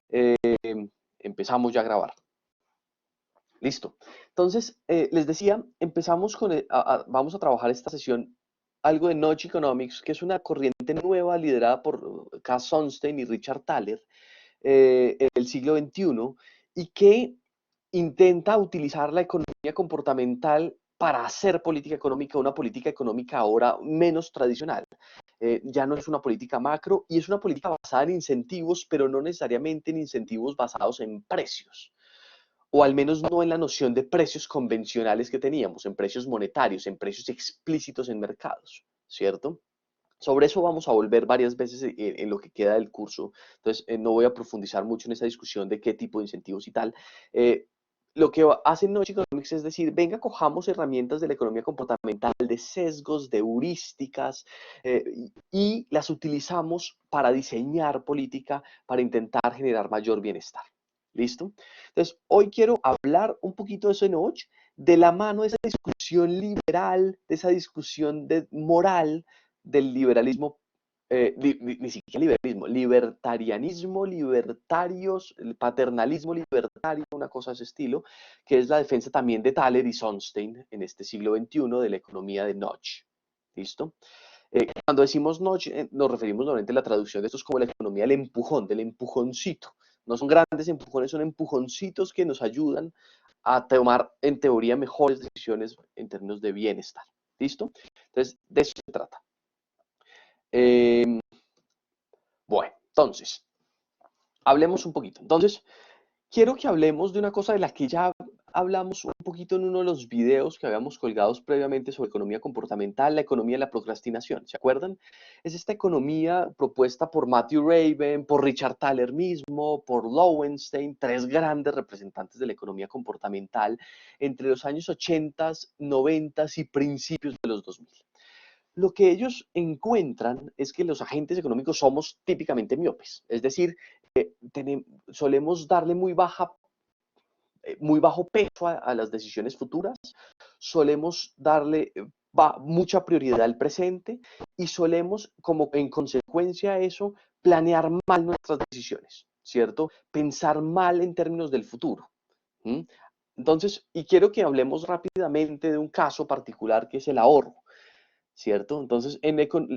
Eh, Empezamos ya a grabar. Listo. Entonces, les decía, empezamos con, vamos a trabajar esta sesión algo de Nudge Economics, que es una corriente nueva liderada por Cass Sunstein y Richard Thaler en el siglo XXI y que intenta utilizar la economía comportamental para hacer política económica, una política económica ahora menos tradicional. Ya no es una política macro y es una política basada en incentivos, pero no necesariamente en incentivos basados en precios, o al menos no en la noción de precios convencionales que teníamos, en precios monetarios, en precios explícitos en mercados, ¿cierto? Sobre eso vamos a volver varias veces en lo que queda del curso, entonces no voy a profundizar mucho en esa discusión de qué tipo de incentivos y tal. Lo que hace Nudge Economics es decir, venga, cojamos herramientas de la economía comportamental, de sesgos, de heurísticas, y las utilizamos para diseñar política, para intentar generar mayor bienestar. ¿Listo? Entonces, hoy quiero hablar un poquito de ese Nudge, de la mano de esa discusión liberal, de esa discusión moral, del liberalismo, ni siquiera liberalismo, libertarianismo, libertarios, el paternalismo libertario, una cosa de ese estilo, que es la defensa también de Thaler y Sunstein en este siglo XXI de la economía de Nudge. ¿Listo? Cuando decimos Nudge, nos referimos normalmente a la traducción de esto es como la economía del empujón, del empujoncito. No son grandes empujones, son empujoncitos que nos ayudan a tomar, en teoría, mejores decisiones en términos de bienestar. ¿Listo? Entonces, de eso se trata. Bueno, entonces, hablemos un poquito. Entonces, quiero que hablemos de una cosa de la que ya hablamos un poquito en uno de los videos que habíamos colgados previamente sobre economía comportamental, la economía de la procrastinación. ¿Se acuerdan? Es esta economía propuesta por Matthew Raven, por Richard Thaler mismo, por Lowenstein, tres grandes representantes de la economía comportamental entre los años 80, 90 y principios de los 2000. Lo que ellos encuentran es que los agentes económicos somos típicamente miopes, es decir, solemos darle muy bajo peso a las decisiones futuras, solemos darle mucha prioridad al presente y solemos, como en consecuencia a eso, planear mal nuestras decisiones, ¿cierto? Pensar mal en términos del futuro. ¿Mm? Entonces, y quiero que hablemos rápidamente de un caso particular que es el ahorro. ¿Cierto? Entonces,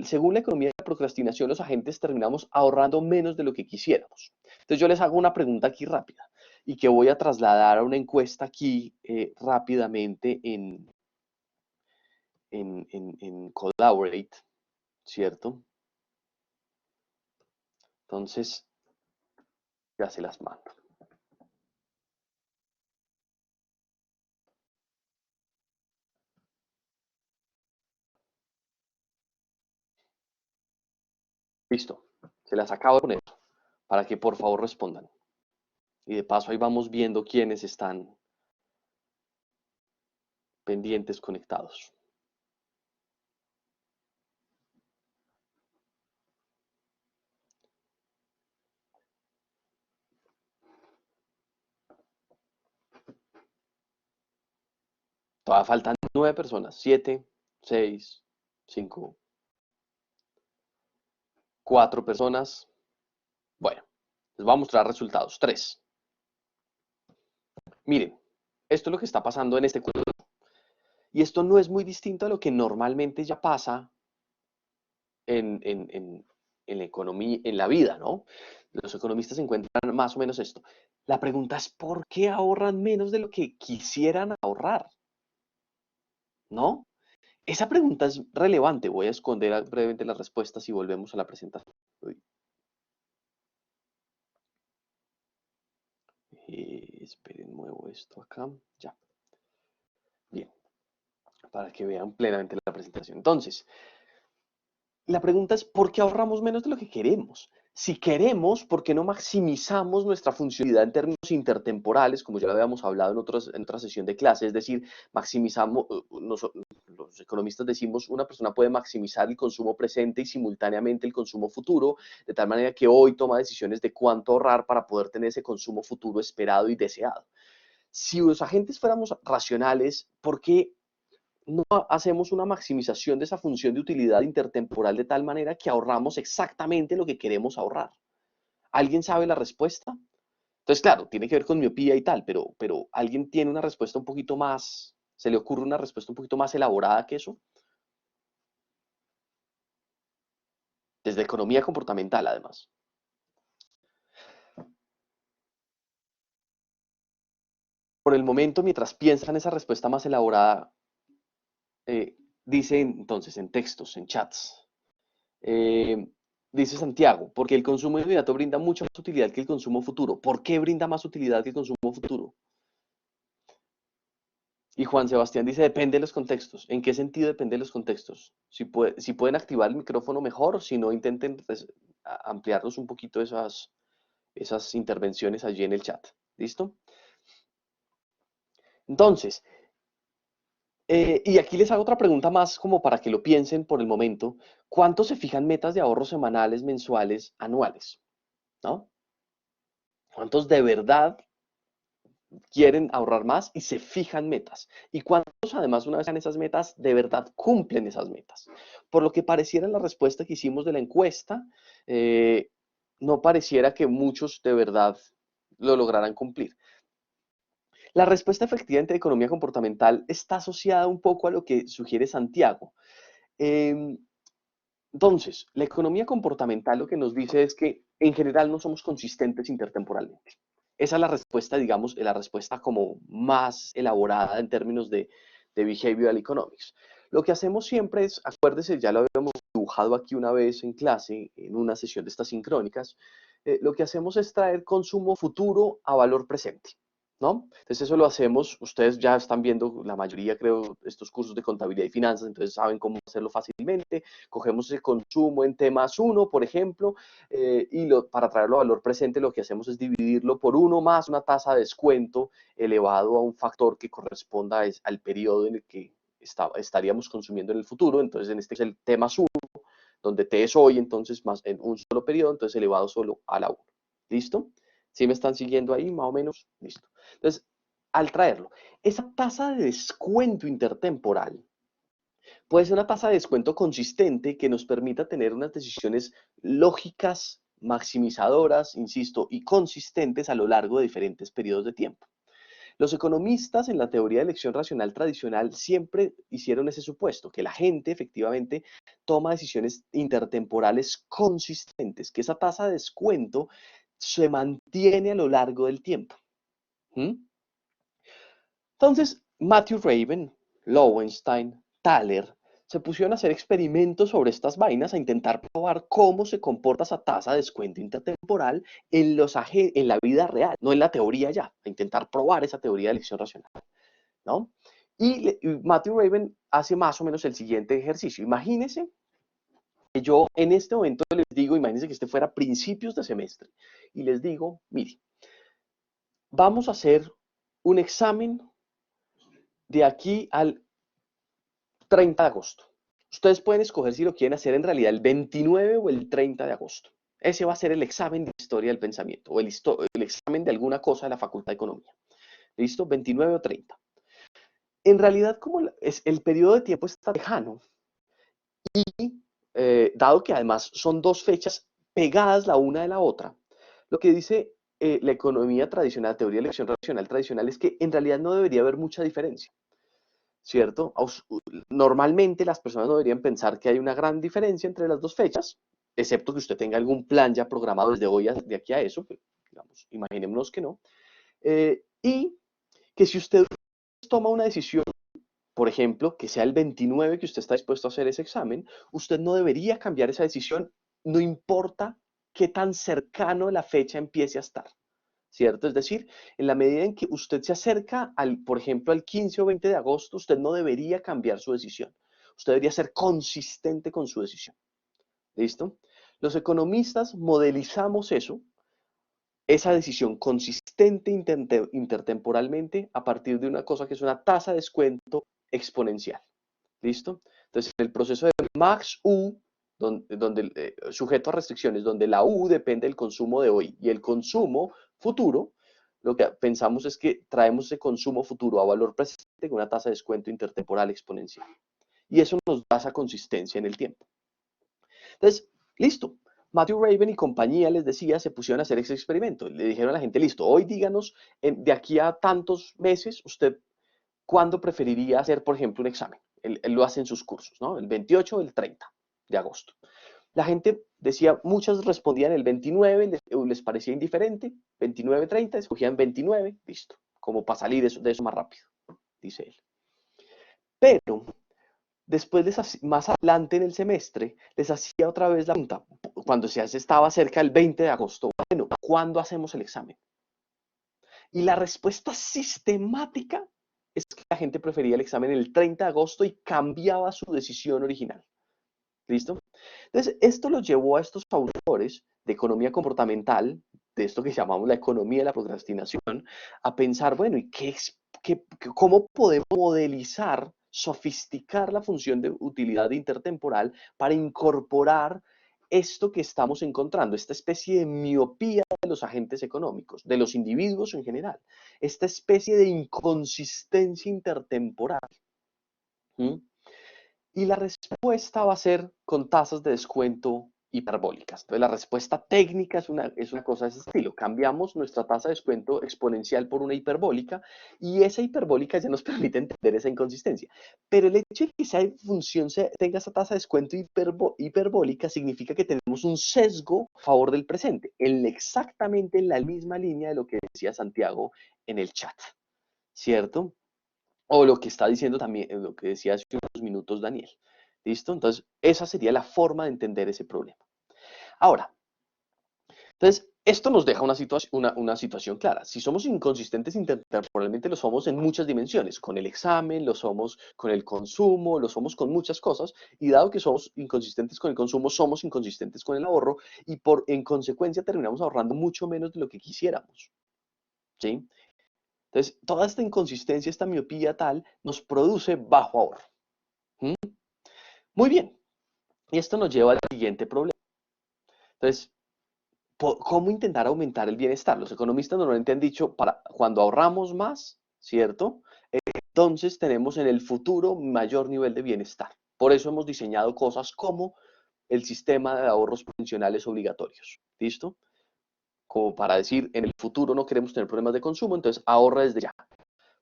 según la economía de la procrastinación, los agentes terminamos ahorrando menos de lo que quisiéramos. Entonces, yo les hago una pregunta aquí rápida y que voy a trasladar a una encuesta aquí rápidamente en Collaborate, ¿cierto? Entonces, ya se las mando. Listo, se las acabo de poner para que por favor respondan. Y de paso ahí vamos viendo quiénes están pendientes, conectados. Todavía faltan 9 personas, 7, 6, 5, 4 personas. Bueno, les voy a mostrar resultados. 3. Miren, esto es lo que está pasando en este cuadro. Y esto no es muy distinto a lo que normalmente ya pasa en la economía, en la vida, ¿no? Los economistas encuentran más o menos esto. La pregunta es, ¿por qué ahorran menos de lo que quisieran ahorrar? ¿No? Esa pregunta es relevante. Voy a esconder brevemente las respuestas y volvemos a la presentación. Esperen, muevo esto acá. Ya. Bien. Para que vean plenamente la presentación. Entonces, la pregunta es, ¿por qué ahorramos menos de lo que queremos? Si queremos, ¿por qué no maximizamos nuestra funcionalidad en términos intertemporales, como ya lo habíamos hablado en otra sesión de clase? Es decir, maximizamos, los economistas decimos, una persona puede maximizar el consumo presente y simultáneamente el consumo futuro, de tal manera que hoy toma decisiones de cuánto ahorrar para poder tener ese consumo futuro esperado y deseado. Si los agentes fuéramos racionales, ¿por qué no hacemos una maximización de esa función de utilidad intertemporal de tal manera que ahorramos exactamente lo que queremos ahorrar? ¿Alguien sabe la respuesta? Entonces, claro, tiene que ver con miopía y tal, pero alguien tiene una respuesta un poquito más, se le ocurre una respuesta un poquito más elaborada que eso, desde economía comportamental, además. Por el momento, mientras piensan esa respuesta más elaborada, dice entonces en textos, en chats, eh, dice Santiago, porque el consumo inmediato brinda mucha más utilidad que el consumo futuro. ¿Por qué brinda más utilidad que el consumo futuro? Y Juan Sebastián dice, depende de los contextos. ¿En qué sentido depende de los contextos? Si pueden activar el micrófono mejor, si no, intenten pues, ampliarnos un poquito esas intervenciones allí en el chat. ¿Listo? Entonces, y aquí les hago otra pregunta más como para que lo piensen por el momento. ¿Cuánto se fijan metas de ahorro semanales, mensuales, anuales? ¿No? ¿Cuántos de verdad quieren ahorrar más y se fijan metas? ¿Y cuántos además una vez en esas metas de verdad cumplen esas metas? Por lo que pareciera en la respuesta que hicimos de la encuesta, eh, no pareciera que muchos de verdad lo lograran cumplir. La respuesta efectivamente de economía comportamental está asociada un poco a lo que sugiere Santiago. Em, Entonces, la economía comportamental lo que nos dice es que en general no somos consistentes intertemporalmente. Esa es la respuesta, digamos, la respuesta como más elaborada en términos de behavioral economics. Lo que hacemos siempre es, acuérdese, ya lo habíamos dibujado aquí una vez en clase, en una sesión de estas sincrónicas, lo que hacemos es traer consumo futuro a valor presente. ¿No? Entonces eso lo hacemos, ustedes ya están viendo, la mayoría creo, estos cursos de contabilidad y finanzas, entonces saben cómo hacerlo fácilmente. Cogemos el consumo en T más 1, por ejemplo, para traerlo a valor presente lo que hacemos es dividirlo por 1 más una tasa de descuento elevado a un factor que corresponda al periodo en el que estaríamos consumiendo en el futuro. Entonces en este es el T más 1, donde T es hoy, entonces más en un solo periodo, entonces elevado solo a la 1. ¿Listo? ¿Sí me están siguiendo ahí, más o menos? Listo. Entonces, al traerlo, esa tasa de descuento intertemporal puede ser una tasa de descuento consistente que nos permita tener unas decisiones lógicas, maximizadoras, insisto, y consistentes a lo largo de diferentes periodos de tiempo. Los economistas en la teoría de elección racional tradicional siempre hicieron ese supuesto, que la gente efectivamente toma decisiones intertemporales consistentes, que esa tasa de descuento se mantiene a lo largo del tiempo. ¿Mm? Entonces, Matthew Raven, Lowenstein, Thaler, se pusieron a hacer experimentos sobre estas vainas, a intentar probar cómo se comporta esa tasa de descuento intertemporal en la vida real, no en la teoría ya, a intentar probar esa teoría de elección racional, ¿no? Y Matthew Raven hace más o menos el siguiente ejercicio. Imagínense que yo en este momento les digo, imagínense que este fuera principios de semestre, y les digo, mire, vamos a hacer un examen de aquí al 30 de agosto. Ustedes pueden escoger si lo quieren hacer en realidad el 29 o el 30 de agosto. Ese va a ser el examen de historia del pensamiento o el examen de alguna cosa de la Facultad de Economía. ¿Listo? 29 o 30. En realidad, como el periodo de tiempo está lejano y dado que además son dos fechas pegadas la una de la otra, lo que dice la economía tradicional, teoría de elección racional tradicional, es que en realidad no debería haber mucha diferencia. ¿Cierto? Normalmente las personas no deberían pensar que hay una gran diferencia entre las dos fechas, excepto que usted tenga algún plan ya programado desde hoy, de aquí a eso, pues, digamos, imaginémonos que no. Y que si usted toma una decisión, por ejemplo, que sea el 29 que usted está dispuesto a hacer ese examen, usted no debería cambiar esa decisión, no importa qué tan cercano a la fecha empiece a estar. ¿Cierto? Es decir, en la medida en que usted se acerca, por ejemplo, al 15 o 20 de agosto, usted no debería cambiar su decisión. Usted debería ser consistente con su decisión. ¿Listo? Los economistas modelizamos eso, esa decisión consistente intertemporalmente a partir de una cosa que es una tasa de descuento exponencial. ¿Listo? Entonces, en el proceso de Max U, donde sujeto a restricciones, donde la U depende del consumo de hoy y el consumo futuro, lo que pensamos es que traemos ese consumo futuro a valor presente con una tasa de descuento intertemporal exponencial. Y eso nos da esa consistencia en el tiempo. Entonces, listo. Matthew Raven y compañía, les decía, se pusieron a hacer ese experimento. Le dijeron a la gente, listo, hoy díganos, de aquí a tantos meses, usted, ¿cuándo preferiría hacer, por ejemplo, un examen? Él lo hace en sus cursos, ¿no? El 28 o el 30 de agosto. La gente decía, muchas respondían el 29, les parecía indiferente, 29, 30, escogían 29, listo, como para salir de eso más rápido, dice él. Pero después, más adelante en el semestre, les hacía otra vez la pregunta, cuando se estaba cerca del 20 de agosto, bueno, ¿cuándo hacemos el examen? Y la respuesta sistemática es que la gente prefería el examen el 30 de agosto y cambiaba su decisión original. ¿Listo? Entonces, esto lo llevó a estos autores de economía comportamental, de esto que llamamos la economía de la procrastinación, a pensar, bueno, ¿y cómo podemos modelizar, sofisticar la función de utilidad intertemporal para incorporar esto que estamos encontrando, esta especie de miopía de los agentes económicos, de los individuos en general, esta especie de inconsistencia intertemporal? ¿Mm? Y la respuesta va a ser con tasas de descuento hiperbólicas. Entonces, la respuesta técnica es una cosa de ese estilo. Cambiamos nuestra tasa de descuento exponencial por una hiperbólica y esa hiperbólica ya nos permite entender esa inconsistencia. Pero el hecho de que esa función tenga esa tasa de descuento hiperbólica significa que tenemos un sesgo a favor del presente, exactamente en la misma línea de lo que decía Santiago en el chat, ¿cierto? O lo que está diciendo también, lo que decía hace unos minutos Daniel. ¿Listo? Entonces, esa sería la forma de entender ese problema. Ahora, entonces, esto nos deja una situación clara. Si somos inconsistentes intertemporalmente, lo somos en muchas dimensiones. Con el examen, lo somos con el consumo, lo somos con muchas cosas. Y dado que somos inconsistentes con el consumo, somos inconsistentes con el ahorro. Y en consecuencia terminamos ahorrando mucho menos de lo que quisiéramos. ¿Sí? Entonces, toda esta inconsistencia, esta miopía tal, nos produce bajo ahorro. ¿Mm? Muy bien. Y esto nos lleva al siguiente problema. Entonces, ¿cómo intentar aumentar el bienestar? Los economistas normalmente han dicho, cuando ahorramos más, ¿cierto? Entonces tenemos en el futuro mayor nivel de bienestar. Por eso hemos diseñado cosas como el sistema de ahorros pensionales obligatorios. ¿Listo? Como para decir, en el futuro no queremos tener problemas de consumo, entonces ahorra desde ya,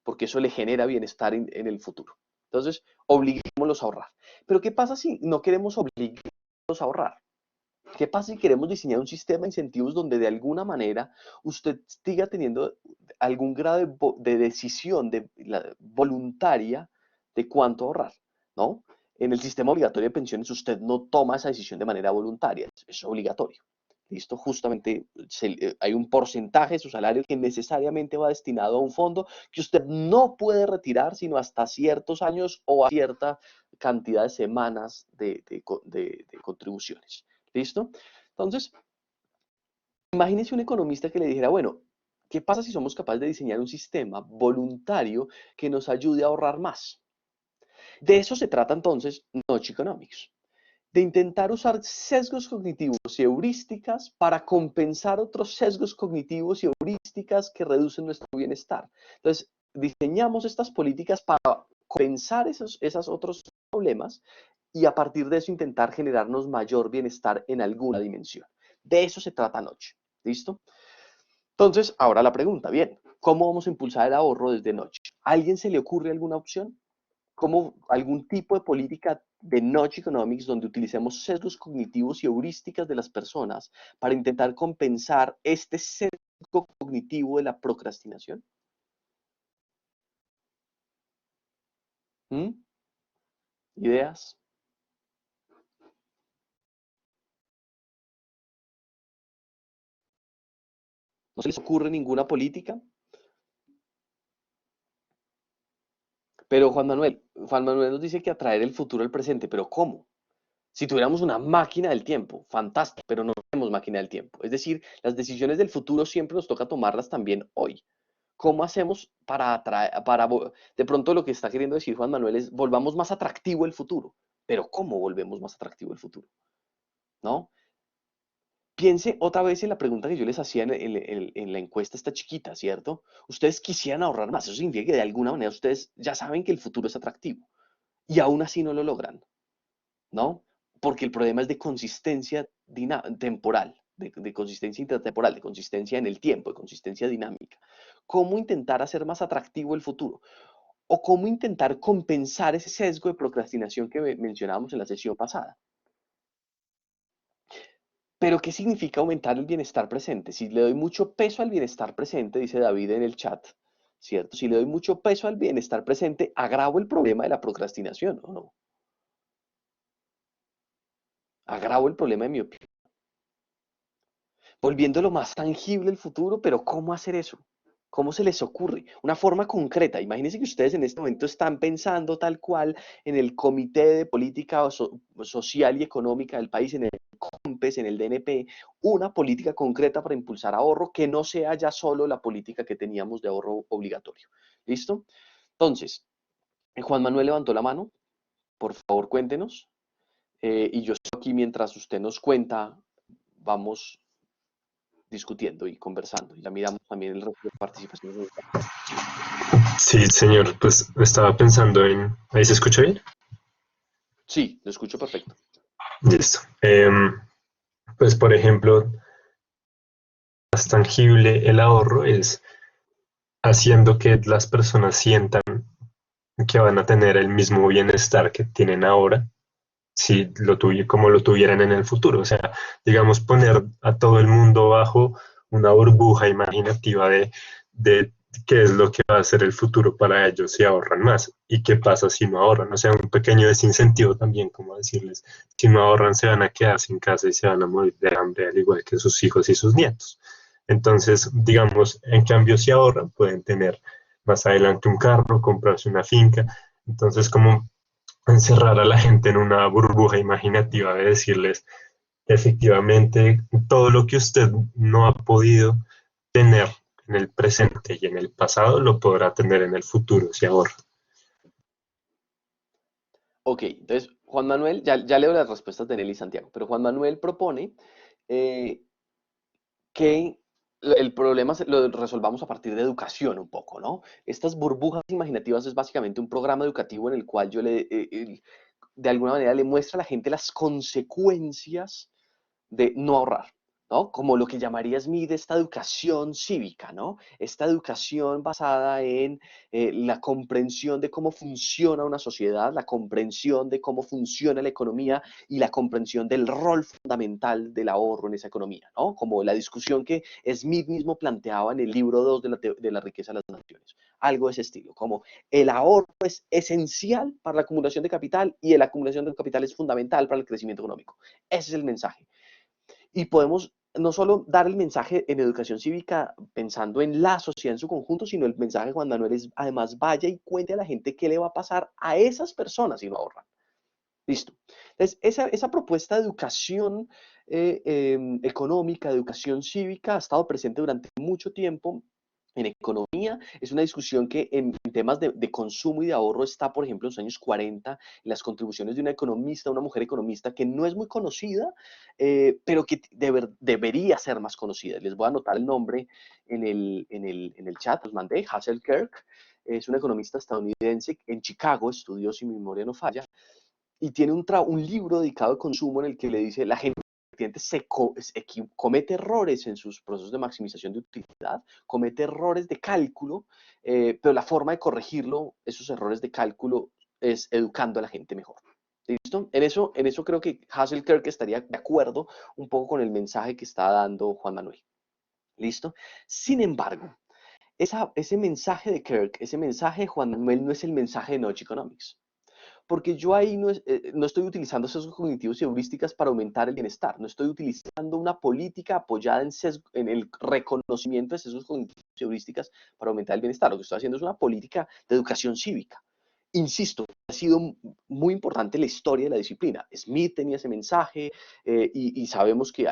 porque eso le genera bienestar en el futuro. Entonces, obliguémoslos a ahorrar. Pero ¿qué pasa si no queremos obligarlos a ahorrar? ¿Qué pasa si queremos diseñar un sistema de incentivos donde de alguna manera usted siga teniendo algún grado de decisión voluntaria de cuánto ahorrar? ¿No? En el sistema obligatorio de pensiones usted no toma esa decisión de manera voluntaria, es obligatorio. ¿Listo? Justamente hay un porcentaje de su salario que necesariamente va destinado a un fondo que usted no puede retirar sino hasta ciertos años o a cierta cantidad de semanas de contribuciones. ¿Listo? Entonces, imagínese un economista que le dijera, bueno, ¿qué pasa si somos capaces de diseñar un sistema voluntario que nos ayude a ahorrar más? De eso se trata entonces Notch Economics, de intentar usar sesgos cognitivos y heurísticas para compensar otros sesgos cognitivos y heurísticas que reducen nuestro bienestar. Entonces, diseñamos estas políticas para compensar esos otros problemas y a partir de eso intentar generarnos mayor bienestar en alguna dimensión. De eso se trata Notch. ¿Listo? Entonces, ahora la pregunta, bien, ¿cómo vamos a impulsar el ahorro desde Notch? ¿A alguien se le ocurre alguna opción? ¿Como algún tipo de política de Notch Economics donde utilicemos sesgos cognitivos y heurísticas de las personas para intentar compensar este sesgo cognitivo de la procrastinación? ¿Mm? ¿Ideas? ¿No se les ocurre ninguna política? Pero Juan Manuel nos dice que atraer el futuro al presente, pero ¿cómo? Si tuviéramos una máquina del tiempo, fantástico, pero no tenemos máquina del tiempo. Es decir, las decisiones del futuro siempre nos toca tomarlas también hoy. ¿Cómo hacemos para atraer, de pronto lo que está queriendo decir Juan Manuel es volvamos más atractivo el futuro? Pero ¿cómo volvemos más atractivo el futuro? ¿No? Piense otra vez en la pregunta que yo les hacía en la encuesta esta chiquita, ¿cierto? Ustedes quisieran ahorrar más, eso significa que de alguna manera ustedes ya saben que el futuro es atractivo y aún así no lo logran, ¿no? porque el problema es de consistencia temporal, de consistencia intertemporal, de consistencia en el tiempo, de consistencia dinámica. ¿Cómo intentar hacer más atractivo el futuro? O cómo intentar compensar ese sesgo de procrastinación que mencionábamos en la sesión pasada. Pero ¿qué significa aumentar el bienestar presente? Si le doy mucho peso al bienestar presente, dice David en el chat, ¿cierto? Si le doy mucho peso al bienestar presente, agravo el problema de la procrastinación, ¿o no? Agravo el problema de miopía, volviéndolo más tangible el futuro, pero ¿cómo hacer eso? ¿Cómo se les ocurre? Una forma concreta. Imagínense que ustedes en este momento están pensando tal cual en el Comité de Política Social y Económica del país, en el COMPES, en el DNP, una política concreta para impulsar ahorro que no sea ya solo la política que teníamos de ahorro obligatorio. ¿Listo? Entonces, Juan Manuel levantó la mano. Por favor, cuéntenos. Y yo estoy aquí mientras usted nos cuenta, vamos discutiendo y conversando. Y ya miramos también el resto de participaciones. Sí, señor, pues estaba pensando en... ¿Ahí se escucha bien? Sí, lo escucho perfecto. Listo. Pues por ejemplo, más tangible el ahorro es haciendo que las personas sientan que van a tener el mismo bienestar que tienen ahora, si como lo tuvieran en el futuro. O sea, digamos, poner a todo el mundo bajo una burbuja imaginativa de qué es lo que va a ser el futuro para ellos si ahorran más y qué pasa si no ahorran. O sea, un pequeño desincentivo también, como decirles, si no ahorran se van a quedar sin casa y se van a morir de hambre, al igual que sus hijos y sus nietos. Entonces, digamos, en cambio, si ahorran, pueden tener más adelante un carro, comprarse una finca. Entonces, como encerrar a la gente en una burbuja imaginativa de decirles, efectivamente, todo lo que usted no ha podido tener en el presente y en el pasado lo podrá tener en el futuro si ahorra. Ok, entonces Juan Manuel, ya leo las respuestas de Nelly y Santiago, pero Juan Manuel propone eh, que el problema lo resolvamos a partir de educación un poco, ¿no? Estas burbujas imaginativas es básicamente un programa educativo en el cual yo de alguna manera le muestra a la gente las consecuencias de no ahorrar, ¿no? Como lo que llamaría Smith esta educación cívica, ¿no? Esta educación basada en la comprensión de cómo funciona una sociedad, la comprensión de cómo funciona la economía y la comprensión del rol fundamental del ahorro en esa economía, ¿no? Como la discusión que Smith mismo planteaba en el libro 2 de la riqueza de las naciones. Algo de ese estilo, como el ahorro es esencial para la acumulación de capital y la acumulación de capital es fundamental para el crecimiento económico. Ese es el mensaje. Y podemos no solo dar el mensaje en educación cívica pensando en la sociedad en su conjunto, sino el mensaje de Juan Manuel es además vaya y cuente a la gente qué le va a pasar a esas personas si no ahorran. Listo. Entonces, esa propuesta de educación económica, de educación cívica, ha estado presente durante mucho tiempo en economía. Es una discusión que en temas de consumo y de ahorro está, por ejemplo, en los años 40, en las contribuciones de una economista, una mujer economista que no es muy conocida, pero que debería ser más conocida. Les voy a anotar el nombre en el chat, los mandé, Hazel Kirk. Es una economista estadounidense en Chicago, estudió, si mi memoria no falla, y tiene un libro dedicado al consumo en el que le dice la gente comete errores en sus procesos de maximización de utilidad, comete errores de cálculo, pero la forma de corregirlo, esos errores de cálculo, es educando a la gente mejor. ¿Listo? En eso creo que Hasselkirk estaría de acuerdo un poco con el mensaje que está dando Juan Manuel. ¿Listo? Sin embargo, ese mensaje de Kirk, ese mensaje de Juan Manuel no es el mensaje de Notch Economics, porque yo ahí no estoy utilizando sesgos cognitivos y heurísticas para aumentar el bienestar, no estoy utilizando una política apoyada en el reconocimiento de sesgos cognitivos y heurísticas para aumentar el bienestar. Lo que estoy haciendo es una política de educación cívica. Insisto, ha sido muy importante la historia de la disciplina. Smith tenía ese mensaje y sabemos que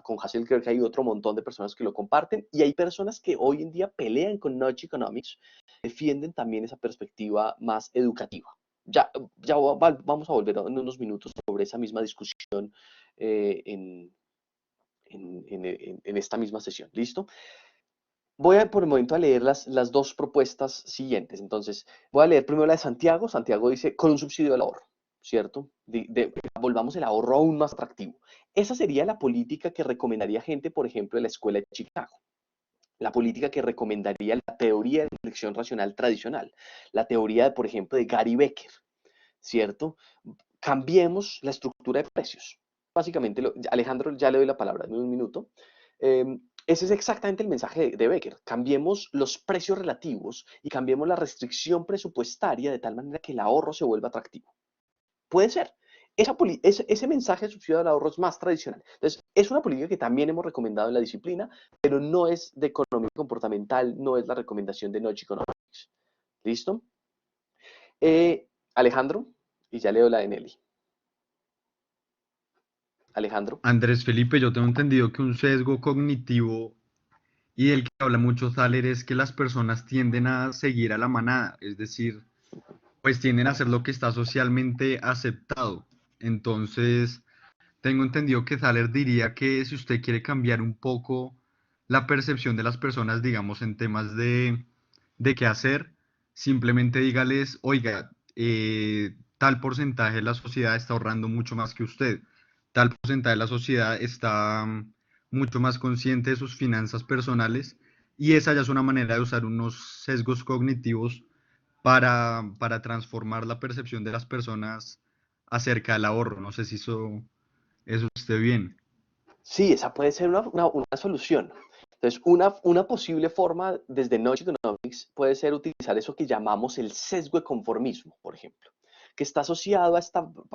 con Hasselkirk hay otro montón de personas que lo comparten y hay personas que hoy en día pelean con Nudge Economics, defienden también esa perspectiva más educativa. Ya vamos a volver en unos minutos sobre esa misma discusión en esta misma sesión. ¿Listo? Voy por el momento a leer las dos propuestas siguientes. Entonces, voy a leer primero la de Santiago. Santiago dice, con un subsidio del ahorro. ¿cierto? Volvamos el ahorro aún más atractivo. Esa sería la política que recomendaría gente, por ejemplo, de la escuela de Chicago. La política que recomendaría la teoría de selección racional tradicional. La teoría, por ejemplo, de Gary Becker, ¿cierto? Cambiemos la estructura de precios. Básicamente, Alejandro, ya le doy la palabra en un minuto. Ese es exactamente el mensaje de Becker. Cambiemos los precios relativos y cambiemos la restricción presupuestaria de tal manera que el ahorro se vuelva atractivo. Puede ser. Ese mensaje de subsidio al ahorro es más tradicional. Entonces, es una política que también hemos recomendado en la disciplina, pero no es de economía comportamental, no es la recomendación de Nudge Economics. ¿Listo? Alejandro, y ya leo la de Nelly. Alejandro. Andrés Felipe, yo tengo entendido que un sesgo cognitivo y del que habla mucho Thaler es que las personas tienden a seguir a la manada, es decir, pues tienden a hacer lo que está socialmente aceptado. Entonces, tengo entendido que Thaler diría que si usted quiere cambiar un poco la percepción de las personas, digamos, en temas de qué hacer, simplemente dígales, oiga, tal porcentaje de la sociedad está ahorrando mucho más que usted, tal porcentaje de la sociedad está mucho más consciente de sus finanzas personales y esa ya es una manera de usar unos sesgos cognitivos para transformar la percepción de las personas acerca del ahorro. No sé si eso esté bien. Sí, esa puede ser una solución. Entonces, una posible forma desde Nudge Economics puede ser utilizar eso que llamamos el sesgo de conformismo, por ejemplo, que está asociado a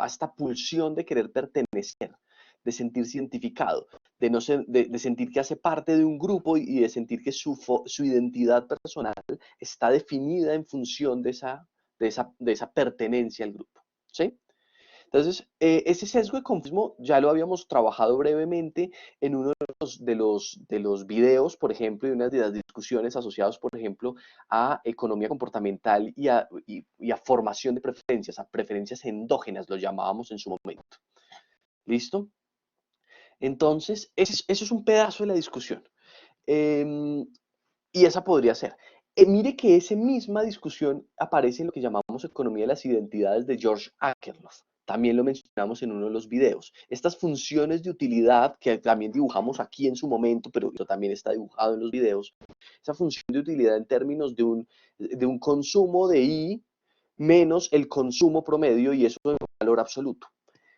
esta pulsión de querer pertenecer, de sentirse identificado, de sentir que hace parte de un grupo y de sentir que su identidad personal está definida en función de esa pertenencia al grupo. ¿Sí? Entonces, ese sesgo de conformismo ya lo habíamos trabajado brevemente en uno de los videos, por ejemplo, y una de las discusiones asociadas, por ejemplo, a economía comportamental y a formación de preferencias, a preferencias endógenas, lo llamábamos en su momento. ¿Listo? Entonces, eso es un pedazo de la discusión. Y esa podría ser. Mire que esa misma discusión aparece en lo que llamamos economía de las identidades de George Akerlof. También lo mencionamos en uno de los videos. Estas funciones de utilidad que también dibujamos aquí en su momento, pero eso también está dibujado en los videos. Esa función de utilidad en términos de un consumo de I menos el consumo promedio y eso es un valor absoluto.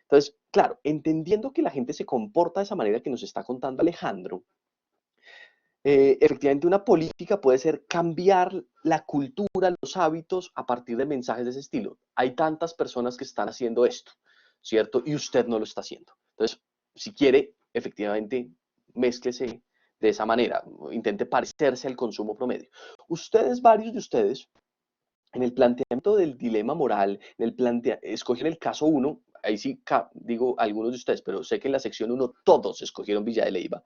Entonces, claro, entendiendo que la gente se comporta de esa manera que nos está contando Alejandro, efectivamente una política puede ser cambiar la cultura, los hábitos a partir de mensajes de ese estilo. Hay tantas personas que están haciendo esto, ¿cierto? Y usted no lo está haciendo. Entonces, si quiere, efectivamente, mézclese de esa manera, intente parecerse al consumo promedio. Varios de ustedes, en el planteamiento del dilema moral, escogieron el caso 1, ahí sí digo algunos de ustedes, pero sé que en la sección 1 todos escogieron Villa de Leyva.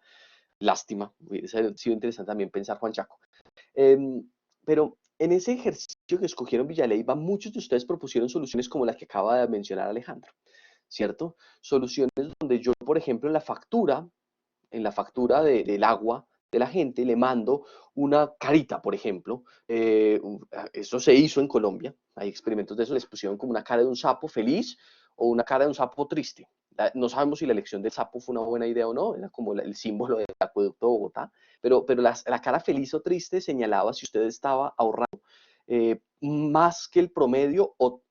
Lástima, hubiese sido interesante también pensar Juan Chaco. Pero en ese ejercicio que escogieron Villaleyva, muchos de ustedes propusieron soluciones como las que acaba de mencionar Alejandro, ¿cierto? Soluciones donde yo, por ejemplo, en la factura del agua de la gente, le mando una carita, por ejemplo. Eso se hizo en Colombia, hay experimentos de eso, les pusieron como una cara de un sapo feliz o una cara de un sapo triste. No sabemos si la elección del sapo fue una buena idea o no, era como el símbolo del acueducto de Bogotá, pero la cara feliz o triste señalaba si usted estaba ahorrando más que el promedio o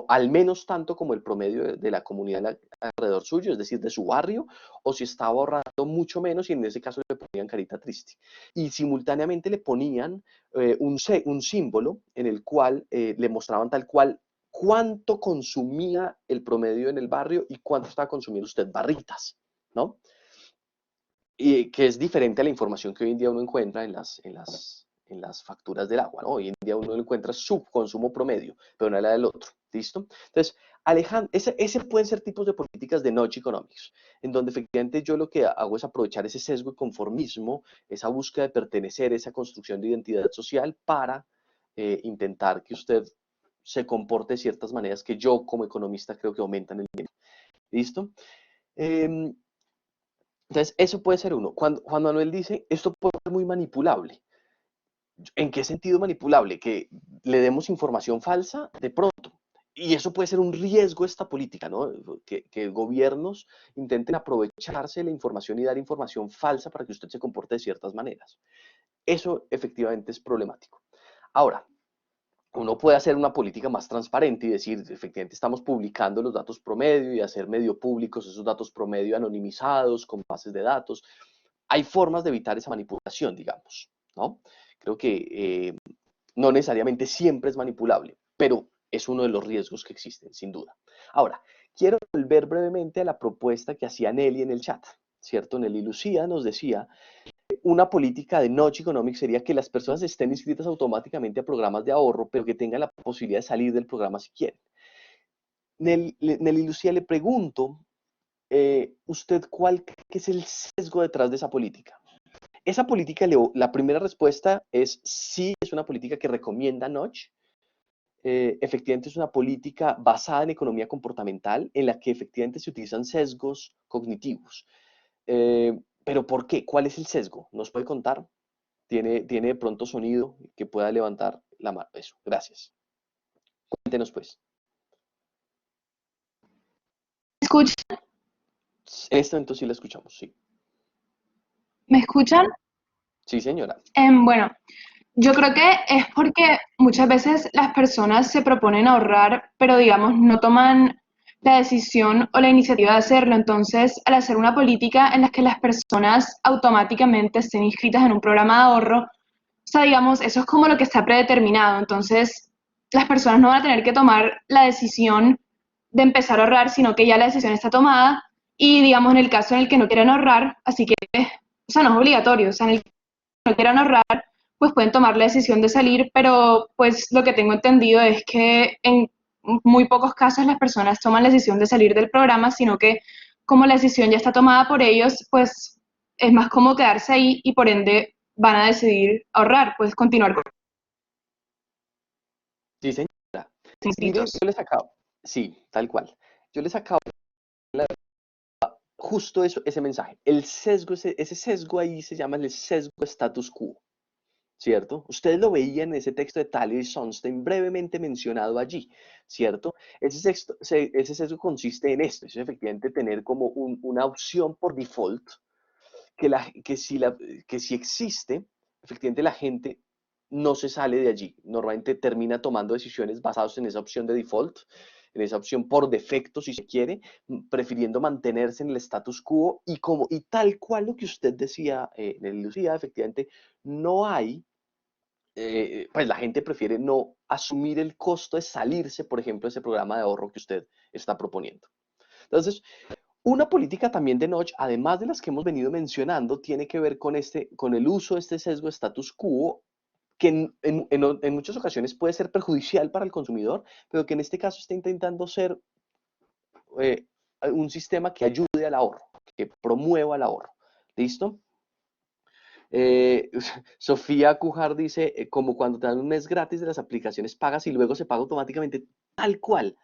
al menos tanto como el promedio de la comunidad alrededor suyo, es decir, de su barrio, o si estaba ahorrando mucho menos y en ese caso le ponían carita triste. Y simultáneamente le ponían un símbolo en el cual le mostraban tal cual cuánto consumía el promedio en el barrio y cuánto estaba consumiendo usted barritas, ¿no? Y que es diferente a la información que hoy en día uno encuentra en las facturas del agua, ¿no? Hoy en día uno encuentra su consumo promedio, pero no la del otro, ¿listo? Entonces, Alejandro, ese pueden ser tipos de políticas de Nudge Economics, en donde efectivamente yo lo que hago es aprovechar ese sesgo de conformismo, esa búsqueda de pertenecer, esa construcción de identidad social para intentar que usted se comporte de ciertas maneras que yo como economista creo que aumentan el bien. ¿Listo? Em, entonces, eso puede ser uno. Juan Manuel dice, esto puede ser muy manipulable. ¿En qué sentido manipulable? Que le demos información falsa, de pronto. y eso puede ser un riesgo de esta política, ¿no? Que gobiernos intenten aprovecharse de la información y dar información falsa para que usted se comporte de ciertas maneras. Eso efectivamente es problemático. Ahora, uno puede hacer una política más transparente y decir, efectivamente, estamos publicando los datos promedio y hacer medio públicos esos datos promedio anonimizados con bases de datos. Hay formas de evitar esa manipulación, digamos, ¿no? Creo que no necesariamente siempre es manipulable, pero es uno de los riesgos que existen, sin duda. Ahora, quiero volver brevemente a la propuesta que hacía Nelly en el chat, ¿cierto? Nelly Lucía nos decía, una política de Notch Economics sería que las personas estén inscritas automáticamente a programas de ahorro, pero que tengan la posibilidad de salir del programa si quieren. Nelly Lucía, le pregunto, ¿usted cuál que es el sesgo detrás de esa política? Esa política, la primera respuesta es sí, es una política que recomienda Notch. Efectivamente es una política basada en economía comportamental en la que efectivamente se utilizan sesgos cognitivos. Pero ¿por qué? ¿Cuál es el sesgo? ¿Nos puede contar? ¿Tiene de pronto sonido que pueda levantar la mano? Eso, gracias. Cuéntenos pues. ¿Escuchan? En este momento sí la escuchamos, sí. ¿Me escuchan? Sí, señora. Bueno, yo creo que es porque muchas veces las personas se proponen ahorrar, pero digamos no toman la decisión o la iniciativa de hacerlo. Entonces, al hacer una política en la que las personas automáticamente estén inscritas en un programa de ahorro, o sea, digamos, eso es como lo que está predeterminado. Entonces, las personas no van a tener que tomar la decisión de empezar a ahorrar, sino que ya la decisión está tomada y, digamos, en el caso en el que no quieran ahorrar, así que, o sea, no es obligatorio, o sea, en el que no quieran ahorrar, pues pueden tomar la decisión de salir, pero pues lo que tengo entendido es que en muy pocos casos las personas toman la decisión de salir del programa, sino que como la decisión ya está tomada por ellos, pues es más cómodo quedarse ahí y por ende van a decidir ahorrar, pues continuar con Sí, señora. los Mire, inscritos. yo les acabo. Sí, tal cual. Yo les acabo justo eso, ese mensaje. El sesgo, ese sesgo ahí se llama el sesgo status quo, ¿cierto? Ustedes lo veían en ese texto de Thaler y Sonstein brevemente mencionado allí, ¿cierto? Ese sesgo consiste en esto, es efectivamente tener como una opción por default que si existe, efectivamente la gente no se sale de allí. Normalmente termina tomando decisiones basadas en esa opción de default, en esa opción por defecto, si se quiere, prefiriendo mantenerse en el status quo y tal cual lo que usted decía, Lucía, efectivamente, no hay, pues la gente prefiere no asumir el costo de salirse, por ejemplo, de ese programa de ahorro que usted está proponiendo. Entonces, una política también de Notch, además de las que hemos venido mencionando, tiene que ver con el uso de este sesgo status quo, que en muchas ocasiones puede ser perjudicial para el consumidor, pero que en este caso está intentando ser eh, un sistema que ayude al ahorro, que promueva el ahorro. ¿Listo? Eh, Sofía Cujar dice, como cuando te dan un mes gratis de las aplicaciones pagas y luego se paga automáticamente, tal cual.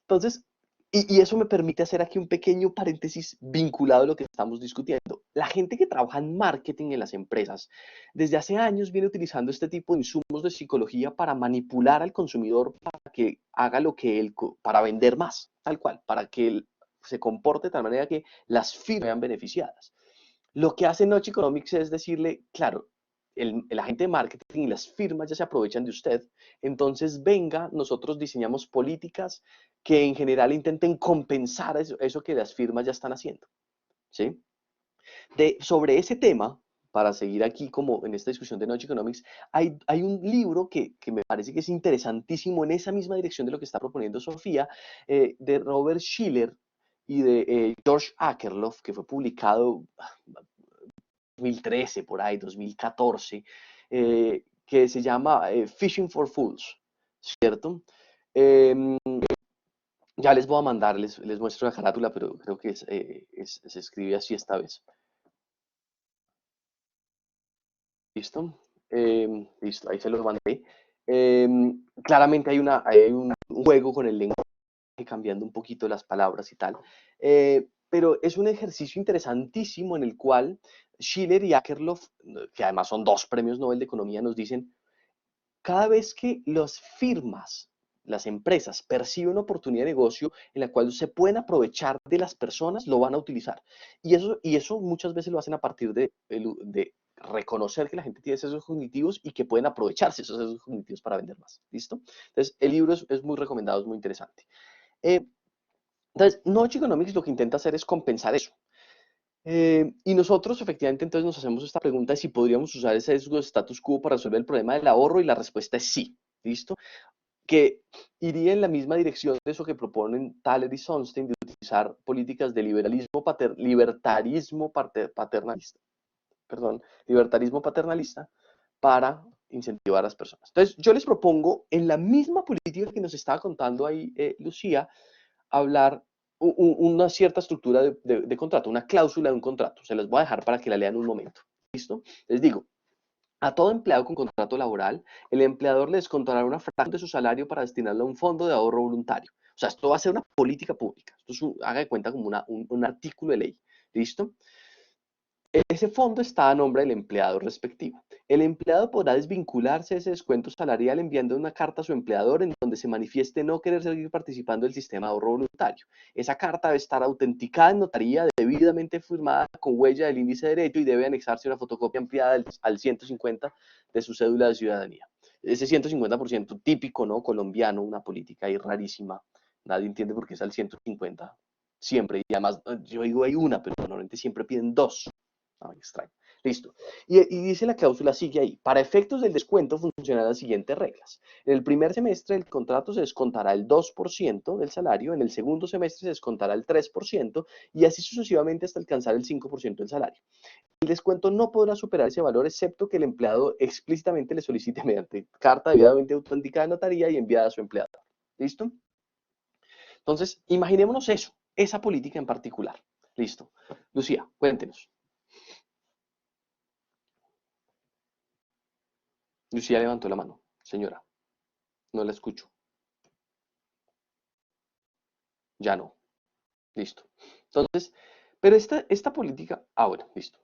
Entonces, y eso me permite hacer aquí un pequeño paréntesis vinculado a lo que estamos discutiendo. La gente que trabaja en marketing en las empresas, desde hace años viene utilizando este tipo de insumos de psicología para manipular al consumidor para que haga lo que él, para vender más, tal cual, para que él se comporte de tal manera que las firmas sean beneficiadas. Lo que hace Notch Economics es decirle, claro, el agente de marketing y las firmas ya se aprovechan de usted, entonces venga, nosotros diseñamos políticas que en general intenten compensar eso que las firmas ya están haciendo, ¿sí? Sobre ese tema, para seguir aquí como en esta discusión de Notch Economics, hay un libro que me parece que es interesantísimo en esa misma dirección de lo que está proponiendo Sofía, de Robert Schiller y de George Akerlof, que fue publicado 2013, por ahí, 2014, que se llama Fishing for Fools, ¿cierto? Eh, ya les voy a mandar, les muestro la carátula, pero creo que se escribe así esta vez. ¿Listo? Listo, ahí se los mandé. Claramente hay un juego con el lenguaje, cambiando un poquito las palabras y tal. Pero es un ejercicio interesantísimo en el cual Schiller y Akerlof, que además son dos premios Nobel de Economía, nos dicen, cada vez que las firmas las empresas perciben una oportunidad de negocio en la cual se pueden aprovechar de las personas, lo van a utilizar. Y eso muchas veces lo hacen a partir de reconocer que la gente tiene sesgos cognitivos y que pueden aprovecharse esos sesgos cognitivos para vender más. ¿Listo? Entonces, el libro es muy recomendado, es muy interesante. Entonces, Notch Economics lo que intenta hacer es compensar eso. Y nosotros efectivamente entonces nos hacemos esta pregunta de si podríamos usar ese sesgo de status quo para resolver el problema del ahorro, y la respuesta es sí. ¿Listo? Que iría en la misma dirección de eso que proponen Thaler y Sunstein, de utilizar políticas de libertarismo paternalista para incentivar a las personas. Entonces, yo les propongo, en la misma política que nos estaba contando ahí Lucía, hablar una cierta estructura de contrato, una cláusula de un contrato. Se las voy a dejar para que la lean un momento. ¿Listo? Les digo, a todo empleado con contrato laboral, el empleador le descontará una fracción de su salario para destinarlo a un fondo de ahorro voluntario. O sea, esto va a ser una política pública. Esto es haga de cuenta como un artículo de ley. ¿Listo? Ese fondo está a nombre del empleado respectivo. El empleado podrá desvincularse de ese descuento salarial enviando una carta a su empleador en donde se manifieste no querer seguir participando del sistema de ahorro voluntario. Esa carta debe estar autenticada en notaría, debidamente firmada con huella del índice de derecho, y debe anexarse una fotocopia ampliada al 150 de su cédula de ciudadanía. Ese 150% típico, ¿no? Colombiano, una política ahí rarísima. Nadie entiende por qué es al 150 siempre. Y además, yo digo hay una, pero normalmente siempre piden dos. Extraño. Listo. Y dice la cláusula, sigue ahí. Para efectos del descuento funcionarán las siguientes reglas. En el primer semestre del contrato se descontará el 2% del salario, en el segundo semestre se descontará el 3% y así sucesivamente hasta alcanzar el 5% del salario. El descuento no podrá superar ese valor excepto que el empleado explícitamente le solicite mediante carta debidamente autenticada de notaría y enviada a su empleador. ¿Listo? Entonces, imaginémonos eso, esa política en particular. Listo. Lucía, cuéntenos. Lucía levantó la mano. Señora, no la escucho. Ya no. Listo. Entonces, pero esta política, bueno, listo.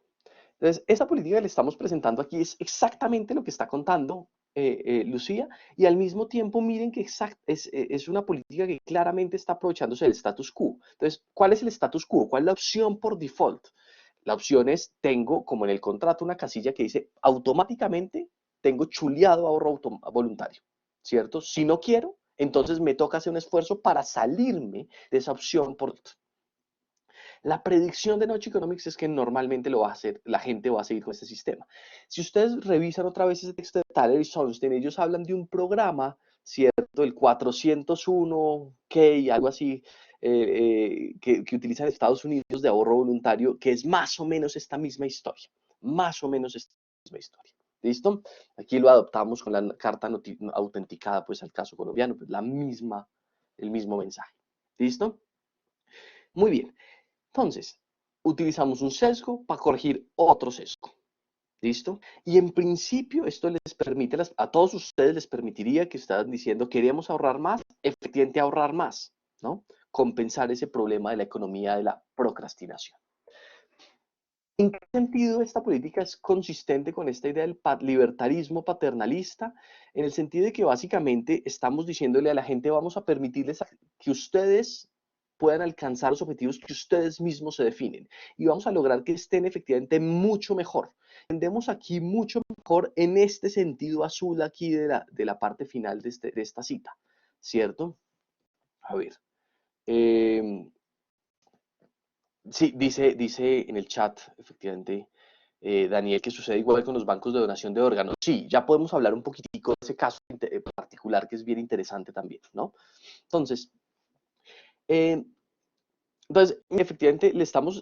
Entonces, esta política que le estamos presentando aquí es exactamente lo que está contando Lucía, y al mismo tiempo miren que es una política que claramente está aprovechándose del status quo. Entonces, ¿cuál es el status quo? ¿Cuál es la opción por default? La opción es, tengo como en el contrato una casilla que dice automáticamente tengo chuleado ahorro voluntario, ¿cierto? Si no quiero, entonces me toca hacer un esfuerzo para salirme de esa opción por... La predicción de Notch Economics es que normalmente lo va a hacer, la gente va a seguir con este sistema. Si ustedes revisan otra vez ese texto de Thaler y Sunstein, ellos hablan de un programa, ¿cierto? El 401k, algo así, que utilizan Estados Unidos de ahorro voluntario, que es más o menos esta misma historia. Más o menos esta misma historia. ¿Listo? Aquí lo adoptamos con la carta autenticada, pues al caso colombiano, pues el mismo mensaje. ¿Listo? Muy bien. Entonces, utilizamos un sesgo para corregir otro sesgo. ¿Listo? Y en principio esto les permite, a todos ustedes les permitiría que estaban diciendo queremos ahorrar más, efectivamente ahorrar más, ¿no? Compensar ese problema de la economía de la procrastinación. ¿En qué sentido esta política es consistente con esta idea del libertarismo paternalista? En el sentido de que básicamente estamos diciéndole a la gente, vamos a permitirles que ustedes puedan alcanzar los objetivos que ustedes mismos se definen, y vamos a lograr que estén efectivamente mucho mejor. Entendemos aquí mucho mejor en este sentido azul aquí de la parte final de esta cita, ¿cierto? A ver. Sí, dice en el chat, efectivamente, Daniel, que sucede igual con los bancos de donación de órganos. Sí, ya podemos hablar un poquitico de ese caso particular que es bien interesante también, ¿no? Entonces, eh, efectivamente,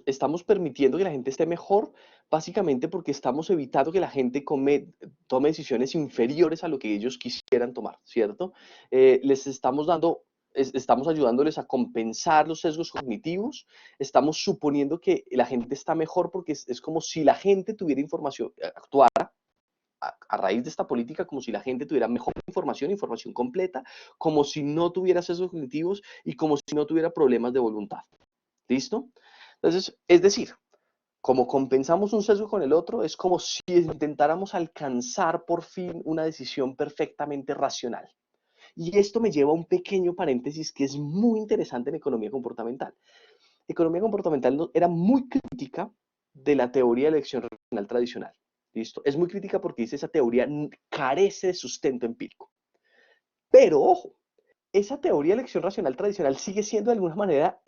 estamos permitiendo que la gente esté mejor, básicamente porque estamos evitando que la gente tome decisiones inferiores a lo que ellos quisieran tomar, ¿cierto? Les estamos ayudándoles a compensar los sesgos cognitivos, estamos suponiendo que la gente está mejor porque es como si la gente tuviera información, actuara a raíz de esta política como si la gente tuviera mejor información completa, como si no tuviera sesgos cognitivos y como si no tuviera problemas de voluntad. ¿Listo? Entonces, es decir, como compensamos un sesgo con el otro, es como si intentáramos alcanzar por fin una decisión perfectamente racional. Y esto me lleva a un pequeño paréntesis que es muy interesante en economía comportamental. Economía comportamental era muy crítica de la teoría de elección racional tradicional. ¿Listo? Es muy crítica porque dice esa teoría carece de sustento empírico. Pero, ojo, esa teoría de elección racional tradicional sigue siendo de alguna manera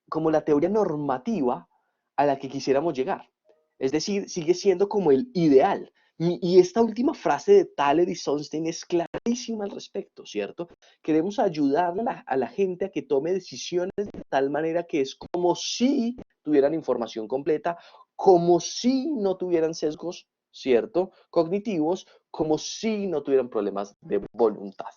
como la teoría normativa a la que quisiéramos llegar. Es decir, sigue siendo como el ideal. Y esta última frase de Thaler y Sunstein es clarísima al respecto, ¿cierto? Queremos ayudarle a la gente a que tome decisiones de tal manera que es como si tuvieran información completa, como si no tuvieran sesgos, ¿cierto? Cognitivos, como si no tuvieran problemas de voluntad.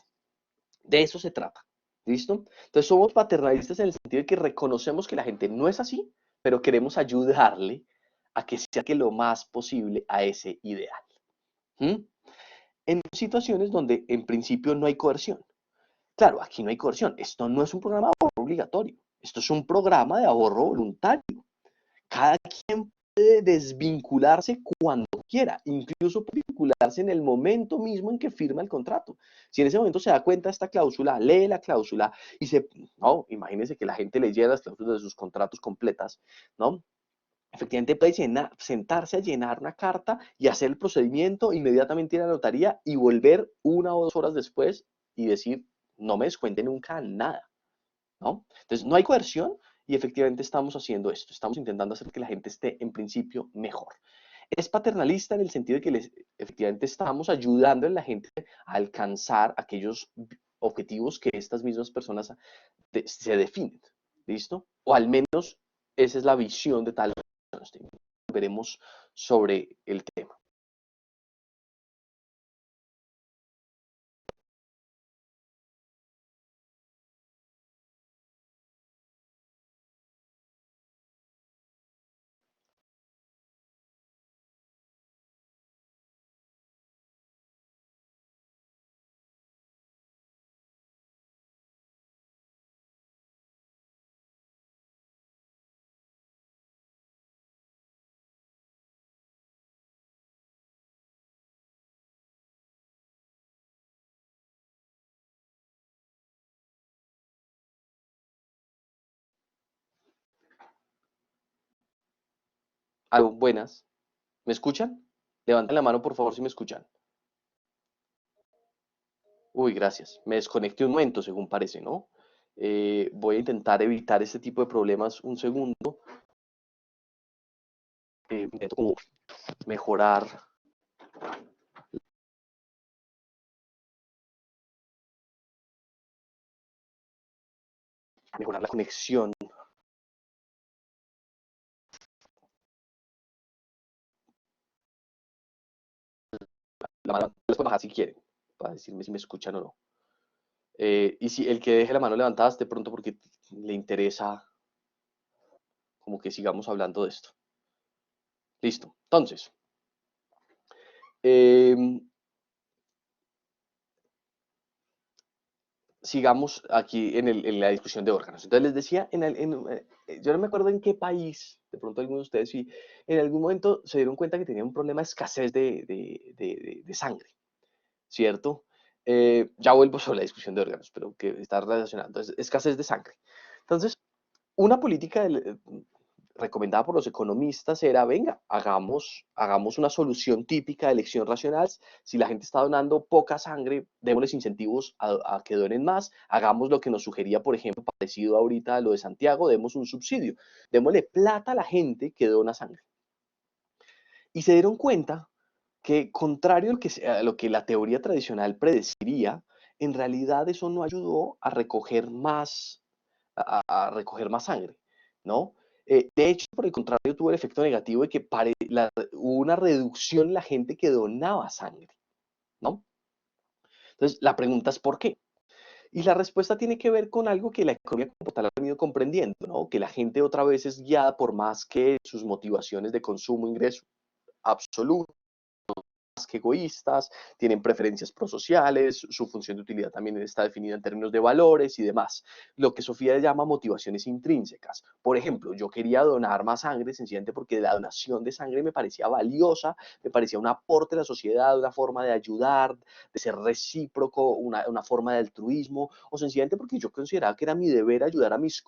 De eso se trata. ¿Listo? Entonces somos paternalistas en el sentido de que reconocemos que la gente no es así, pero queremos ayudarle a que se acerque lo más posible a ese ideal. ¿Mm? En situaciones donde en principio no hay coerción. Claro, aquí no hay coerción. Esto no es un programa de ahorro obligatorio. Esto es un programa de ahorro voluntario. Cada quien puede desvincularse cuando quiera, incluso puede vincularse en el momento mismo en que firma el contrato. Si en ese momento se da cuenta de esta cláusula, lee la cláusula y no, imagínense que la gente leyera las cláusulas de sus contratos completas, ¿no? Efectivamente puede sentarse a llenar una carta y hacer el procedimiento, inmediatamente ir a la notaría y volver 1 o 2 horas después y decir, no me descuente nunca nada, ¿no? Entonces, no hay coerción y efectivamente estamos haciendo esto. Estamos intentando hacer que la gente esté en principio mejor. Es paternalista en el sentido de que efectivamente estamos ayudando a la gente a alcanzar aquellos objetivos que estas mismas personas se definen. ¿Listo? O al menos esa es la visión de tal. Veremos sobre el tema. Algo, buenas. ¿Me escuchan? Levanten la mano, por favor, si me escuchan. Uy, gracias. Me desconecté un momento, según parece, ¿no? Voy a intentar evitar este tipo de problemas un segundo. Intento como mejorar la conexión. La mano les puedo bajar si quieren, para decirme si me escuchan o no. Y si el que deje la mano levantada es de pronto porque le interesa como que sigamos hablando de esto. Listo. Entonces, sigamos aquí en la discusión de órganos. Entonces les decía, yo no me acuerdo en qué país, de pronto algunos de ustedes sí, en algún momento se dieron cuenta que tenían un problema de escasez de sangre, ¿cierto? Ya vuelvo sobre la discusión de órganos, pero que está relacionado. Entonces, escasez de sangre. Entonces, una política recomendada por los economistas era, venga, hagamos una solución típica de elección racional. Si la gente está donando poca sangre, démosles incentivos a que donen más. Hagamos lo que nos sugería, por ejemplo, parecido ahorita a lo de Santiago, demos un subsidio. Démosle plata a la gente que dona sangre. Y se dieron cuenta que, contrario a lo que la teoría tradicional predeciría, en realidad eso no ayudó a recoger más, recoger más sangre, ¿no? De hecho, por el contrario, tuvo el efecto negativo de que hubo una reducción en la gente que donaba sangre, ¿no? Entonces, la pregunta es ¿por qué? Y la respuesta tiene que ver con algo que la economía comportamental ha venido comprendiendo, ¿no? Que la gente otra vez es guiada por más que sus motivaciones de consumo, ingreso absoluto, más que egoístas, tienen preferencias prosociales, su función de utilidad también está definida en términos de valores y demás. Lo que Sofía llama motivaciones intrínsecas. Por ejemplo, yo quería donar más sangre sencillamente porque la donación de sangre me parecía valiosa, me parecía un aporte a la sociedad, una forma de ayudar, de ser recíproco, una forma de altruismo, o sencillamente porque yo consideraba que era mi deber ayudar a mis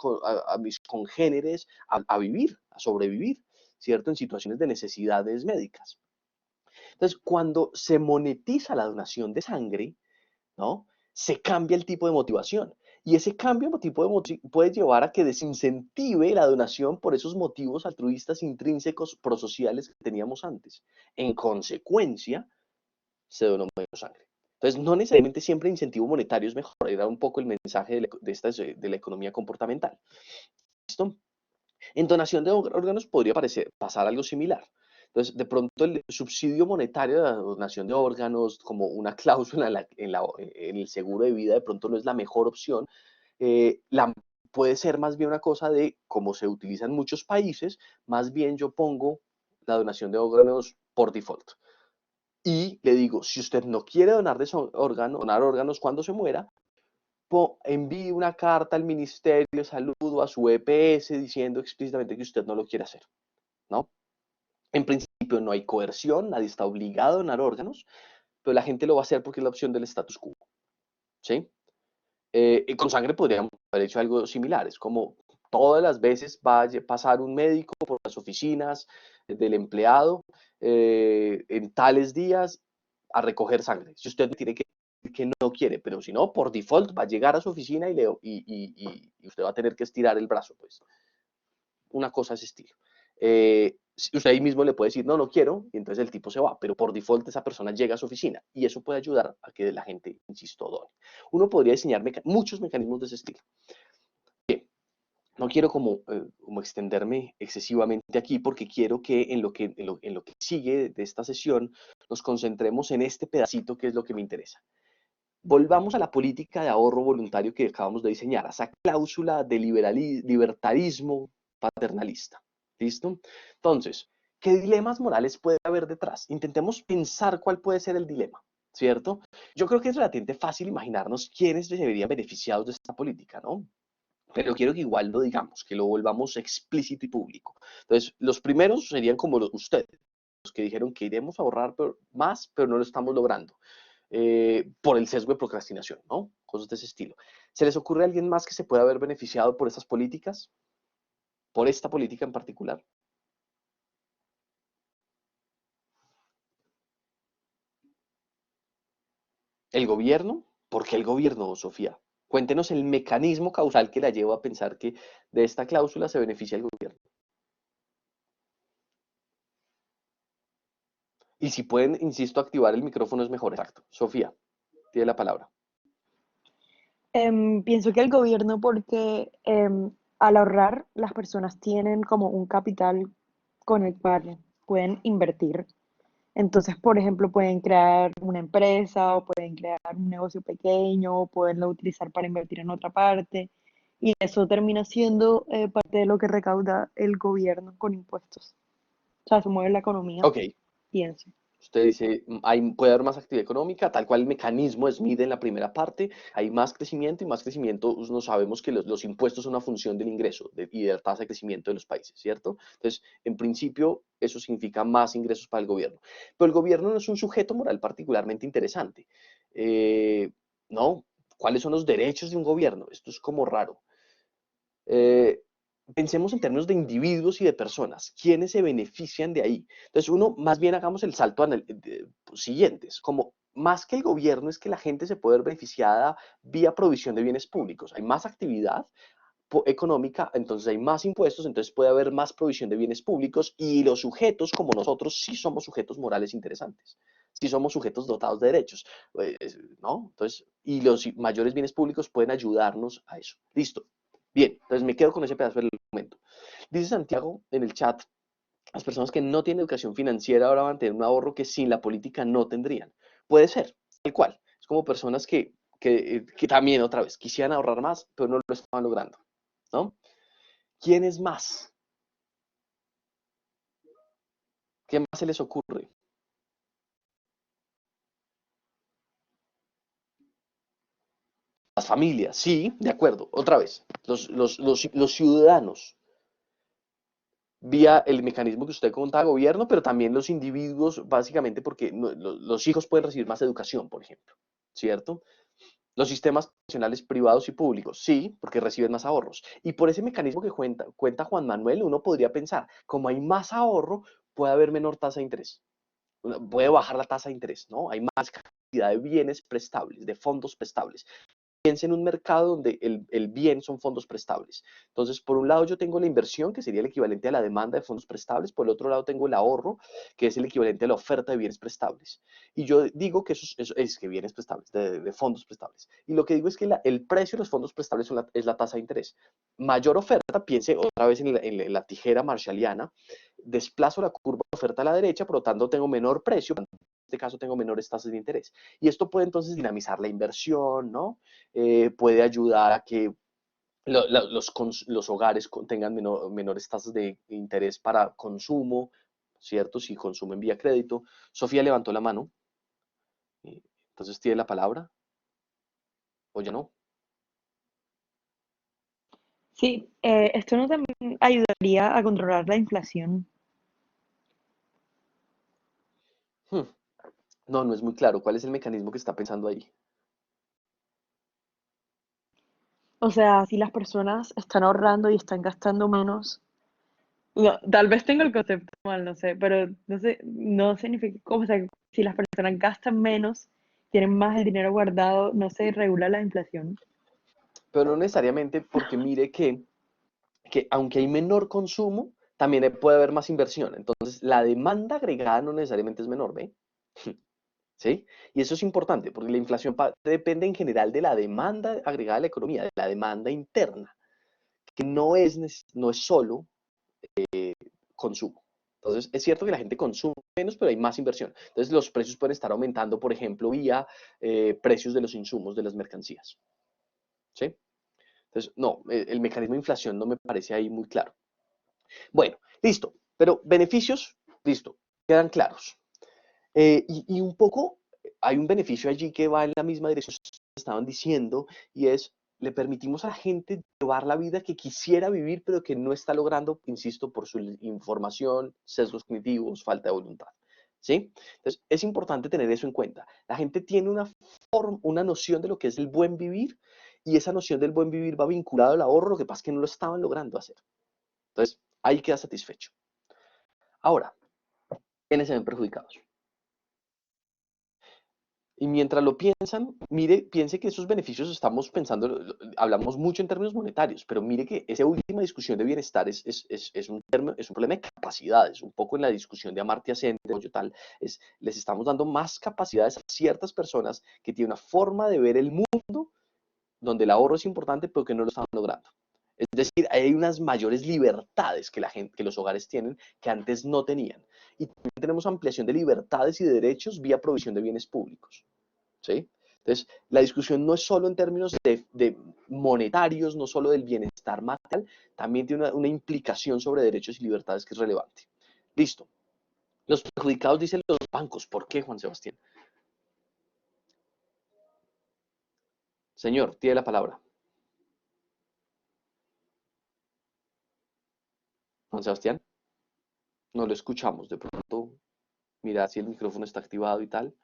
congéneres a vivir, a sobrevivir, ¿cierto? En situaciones de necesidades médicas. Entonces, cuando se monetiza la donación de sangre, ¿no? Se cambia el tipo de motivación. Y ese cambio de tipo puede llevar a que desincentive la donación por esos motivos altruistas intrínsecos prosociales que teníamos antes. En consecuencia, se donó menos sangre. Entonces, no necesariamente siempre incentivo monetario es mejor. Era un poco el mensaje de la economía comportamental. ¿Listo? En donación de órganos podría pasar algo similar. Entonces, de pronto el subsidio monetario de la donación de órganos, como una cláusula en el seguro de vida, de pronto no es la mejor opción. Puede ser más bien una cosa de, como se utiliza en muchos países, más bien yo pongo la donación de órganos por default. Y le digo, si usted no quiere donar órganos cuando se muera, envíe una carta al Ministerio de Salud o a su EPS diciendo explícitamente que usted no lo quiere hacer, ¿no? En principio no hay coerción, nadie está obligado a donar órganos, pero la gente lo va a hacer porque es la opción del status quo, ¿sí? Y con sangre podríamos haber hecho algo similar, es como todas las veces va a pasar un médico por las oficinas del empleado en tales días a recoger sangre. Si usted tiene que no quiere, pero si no, por default va a llegar a su oficina y usted va a tener que estirar el brazo, pues. Una cosa de ese estilo. Usted ahí mismo le puede decir, no, no quiero, y entonces el tipo se va, pero por default esa persona llega a su oficina y eso puede ayudar a que la gente, insisto, done. Uno podría diseñar muchos mecanismos de ese estilo. Bien, no quiero como extenderme excesivamente aquí porque quiero que en lo que sigue de esta sesión nos concentremos en este pedacito que es lo que me interesa. Volvamos a la política de ahorro voluntario que acabamos de diseñar, a esa cláusula de libertarismo paternalista. ¿Listo? Entonces, ¿qué dilemas morales puede haber detrás? Intentemos pensar cuál puede ser el dilema, ¿cierto? Yo creo que es relativamente fácil imaginarnos quiénes se verían beneficiados de esta política, ¿no? Pero quiero que igual lo digamos, que lo volvamos explícito y público. Entonces, los primeros serían como ustedes, los que dijeron que iremos a ahorrar más, pero no lo estamos logrando. Por el sesgo de procrastinación, ¿no? Cosas de ese estilo. ¿Se les ocurre a alguien más que se pueda haber beneficiado por estas políticas? ¿Por esta política en particular? ¿El gobierno? ¿Por qué el gobierno, Sofía? Cuéntenos el mecanismo causal que la lleva a pensar que de esta cláusula se beneficia el gobierno. Y si pueden, insisto, activar el micrófono es mejor. Exacto. Sofía, tiene la palabra. Pienso que el gobierno, porque al ahorrar, las personas tienen como un capital con el cual pueden invertir. Entonces, por ejemplo, pueden crear una empresa o pueden crear un negocio pequeño o poderlo utilizar para invertir en otra parte. Y eso termina siendo parte de lo que recauda el gobierno con impuestos. O sea, se mueve la economía, Ok. pienso. Usted dice, puede haber más actividad económica, tal cual el mecanismo es mide en la primera parte, hay más crecimiento y más crecimiento, no sabemos que los impuestos son una función del ingreso y de la tasa de crecimiento de los países, ¿cierto? Entonces, en principio, eso significa más ingresos para el gobierno. Pero el gobierno no es un sujeto moral particularmente interesante. ¿No? ¿Cuáles son los derechos de un gobierno? Esto es como raro. Pensemos en términos de individuos y de personas, ¿quiénes se benefician de ahí? Entonces, más bien hagamos el salto siguientes, como más que el gobierno es que la gente se puede ver beneficiada vía provisión de bienes públicos. Hay más actividad económica, entonces hay más impuestos, entonces puede haber más provisión de bienes públicos y los sujetos como nosotros sí somos sujetos morales interesantes, sí somos sujetos dotados de derechos, ¿no? Entonces, y los mayores bienes públicos pueden ayudarnos a eso. Listo. Bien, entonces me quedo con ese pedazo del momento. Dice Santiago en el chat, las personas que no tienen educación financiera ahora van a tener un ahorro que sin la política no tendrían. Puede ser, tal cual. Es como personas que también otra vez quisieran ahorrar más, pero no lo estaban logrando, ¿no? ¿Quién es más? ¿Qué más se les ocurre? Las familias, sí, de acuerdo. Otra vez, los ciudadanos, vía el mecanismo que usted contaba, gobierno, pero también los individuos, básicamente porque los hijos pueden recibir más educación, por ejemplo, ¿cierto? Los sistemas nacionales privados y públicos, sí, porque reciben más ahorros. Y por ese mecanismo que cuenta Juan Manuel, uno podría pensar, como hay más ahorro, puede haber menor tasa de interés. Puede bajar la tasa de interés, ¿no? Hay más cantidad de bienes prestables, de fondos prestables. Piensa en un mercado donde el bien son fondos prestables. Entonces, por un lado yo tengo la inversión, que sería el equivalente a la demanda de fondos prestables, por el otro lado tengo el ahorro, que es el equivalente a la oferta de bienes prestables. Y yo digo que eso es que bienes prestables, de fondos prestables. Y lo que digo es que el precio de los fondos prestables es la tasa de interés. Mayor oferta, piense otra vez en la tijera marshalliana, desplazo la curva de oferta a la derecha, por lo tanto tengo menor precio, en este caso tengo menores tasas de interés. Y esto puede entonces dinamizar la inversión, ¿no? Puede ayudar a que los hogares tengan menores tasas de interés para consumo, ¿cierto? Si consumen vía crédito. Sofía levantó la mano, entonces tiene la palabra, o ya no. Sí, esto no también ayudaría a controlar la inflación. Hmm. No, no es muy claro. ¿Cuál es el mecanismo que está pensando ahí? O sea, si las personas están ahorrando y están gastando menos, no, tal vez tengo el concepto mal, no sé, pero no sé, no significa, o sea, si las personas gastan menos, tienen más el dinero guardado, no se regula la inflación. Pero no necesariamente porque mire que aunque hay menor consumo, también puede haber más inversión. Entonces, la demanda agregada no necesariamente es menor, ¿ve? ¿Sí? Y eso es importante, porque la inflación depende en general de la demanda agregada a la economía, de la demanda interna, que no es solo consumo. Entonces, es cierto que la gente consume menos, pero hay más inversión. Entonces, los precios pueden estar aumentando, por ejemplo, vía precios de los insumos de las mercancías. ¿Sí? Entonces, no, el mecanismo de inflación no me parece ahí muy claro. Bueno, listo, pero beneficios, listo, quedan claros. Y un poco hay un beneficio allí que va en la misma dirección que estaban diciendo, y es, le permitimos a la gente llevar la vida que quisiera vivir, pero que no está logrando, insisto, por su información, sesgos cognitivos, falta de voluntad. ¿Sí? Entonces, es importante tener eso en cuenta. La gente tiene una noción de lo que es el buen vivir, y esa noción del buen vivir va vinculado al ahorro, lo que pasa es que no lo estaban logrando hacer. Entonces, ahí queda satisfecho. Ahora, ¿quiénes se ven perjudicados? Y mientras lo piensan, piense que esos beneficios estamos pensando, hablamos mucho en términos monetarios, pero mire que esa última discusión de bienestar es un problema de capacidades, un poco en la discusión de Amartya Sen, de tal, les estamos dando más capacidades a ciertas personas que tienen una forma de ver el mundo donde el ahorro es importante, pero que no lo están logrando. Es decir, hay unas mayores libertades que los hogares tienen que antes no tenían. Y también tenemos ampliación de libertades y de derechos vía provisión de bienes públicos. ¿Sí? Entonces, la discusión no es solo en términos de monetarios, no solo del bienestar material, también tiene una implicación sobre derechos y libertades que es relevante. Listo. Los perjudicados dicen los bancos. ¿Por qué, Juan Sebastián? Señor, tiene la palabra. Juan Sebastián, no lo escuchamos. De pronto, mira si el micrófono está activado y tal.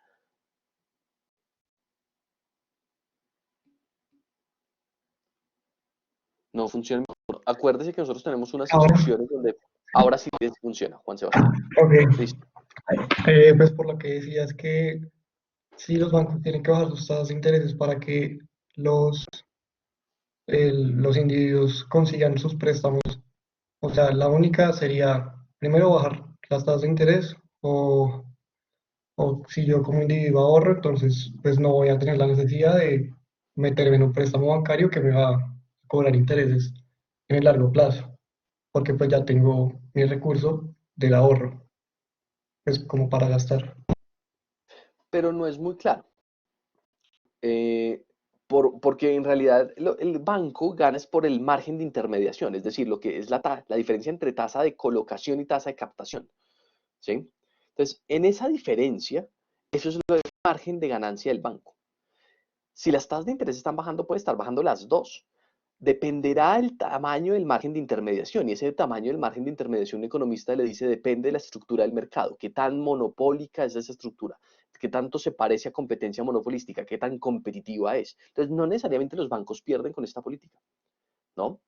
No funciona. Acuérdese que nosotros tenemos unas Ahora, instrucciones donde ahora sí les funciona, Juan Sebastián. ok. Listo. Pues por lo que decías que sí los bancos tienen que bajar sus tasas de intereses para que los, los individuos consigan sus préstamos. O sea, la única sería primero bajar las tasas de interés o si yo como individuo ahorro, entonces pues no voy a tener la necesidad de meterme en un préstamo bancario que me va a cobrar intereses en el largo plazo, porque pues ya tengo mi recurso del ahorro, pues como para gastar. Pero no es muy claro. Porque en realidad el banco gana es por el margen de intermediación, es decir, lo que es la diferencia entre tasa de colocación y tasa de captación. ¿Sí? Entonces, en esa diferencia, eso es el margen de ganancia del banco. Si las tasas de interés están bajando, puede estar bajando las dos. Dependerá del tamaño del margen de intermediación, y ese tamaño del margen de intermediación, un economista le dice, depende de la estructura del mercado, qué tan monopólica es esa estructura, qué tanto se parece a competencia monopolística, qué tan competitiva es. Entonces, no necesariamente los bancos pierden con esta política, ¿no?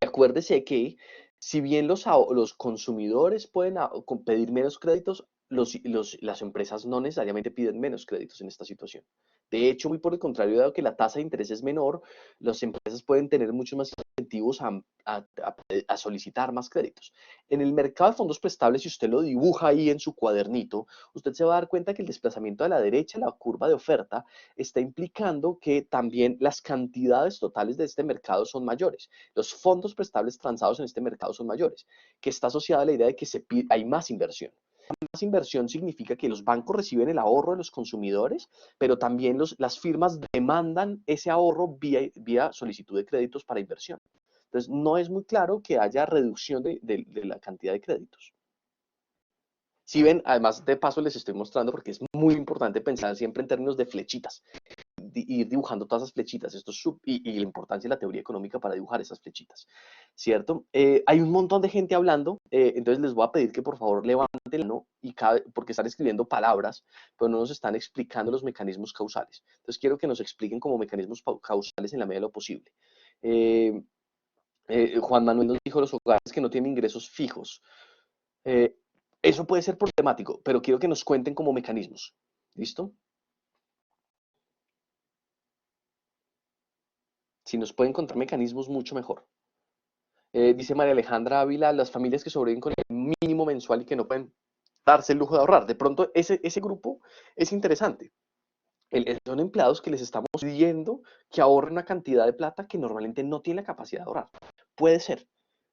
Acuérdese que si bien los consumidores pueden pedir menos créditos, las empresas no necesariamente piden menos créditos en esta situación. De hecho, muy por el contrario, dado que la tasa de interés es menor, las empresas pueden tener muchos más incentivos a solicitar más créditos. En el mercado de fondos prestables, si usted lo dibuja ahí en su cuadernito, usted se va a dar cuenta que el desplazamiento a la derecha, la curva de oferta, está implicando que también las cantidades totales de este mercado son mayores. Los fondos prestables transados en este mercado son mayores, que está asociada a la idea de que hay más inversión. Más inversión significa que los bancos reciben el ahorro de los consumidores, pero también las firmas demandan ese ahorro vía solicitud de créditos para inversión. Entonces, no es muy claro que haya reducción de la cantidad de créditos. Si ven, además de paso les estoy mostrando porque es muy importante pensar siempre en términos de flechitas, ir dibujando todas esas flechitas, y la importancia de la teoría económica para dibujar esas flechitas, ¿cierto? Hay un montón de gente hablando, entonces les voy a pedir que por favor levanten la mano, porque están escribiendo palabras, pero no nos están explicando los mecanismos causales. Entonces quiero que nos expliquen como mecanismos causales en la medida de lo posible. Juan Manuel nos dijo los hogares que no tienen ingresos fijos. Eh, Eso puede ser problemático, pero quiero que nos cuenten como mecanismos. ¿Listo? Si nos pueden encontrar mecanismos, mucho mejor. Dice María Alejandra Ávila, las familias que sobreviven con el mínimo mensual y que no pueden darse el lujo de ahorrar. De pronto, ese grupo es interesante. Son empleados que les estamos pidiendo que ahorren una cantidad de plata que normalmente no tienen la capacidad de ahorrar. Puede ser,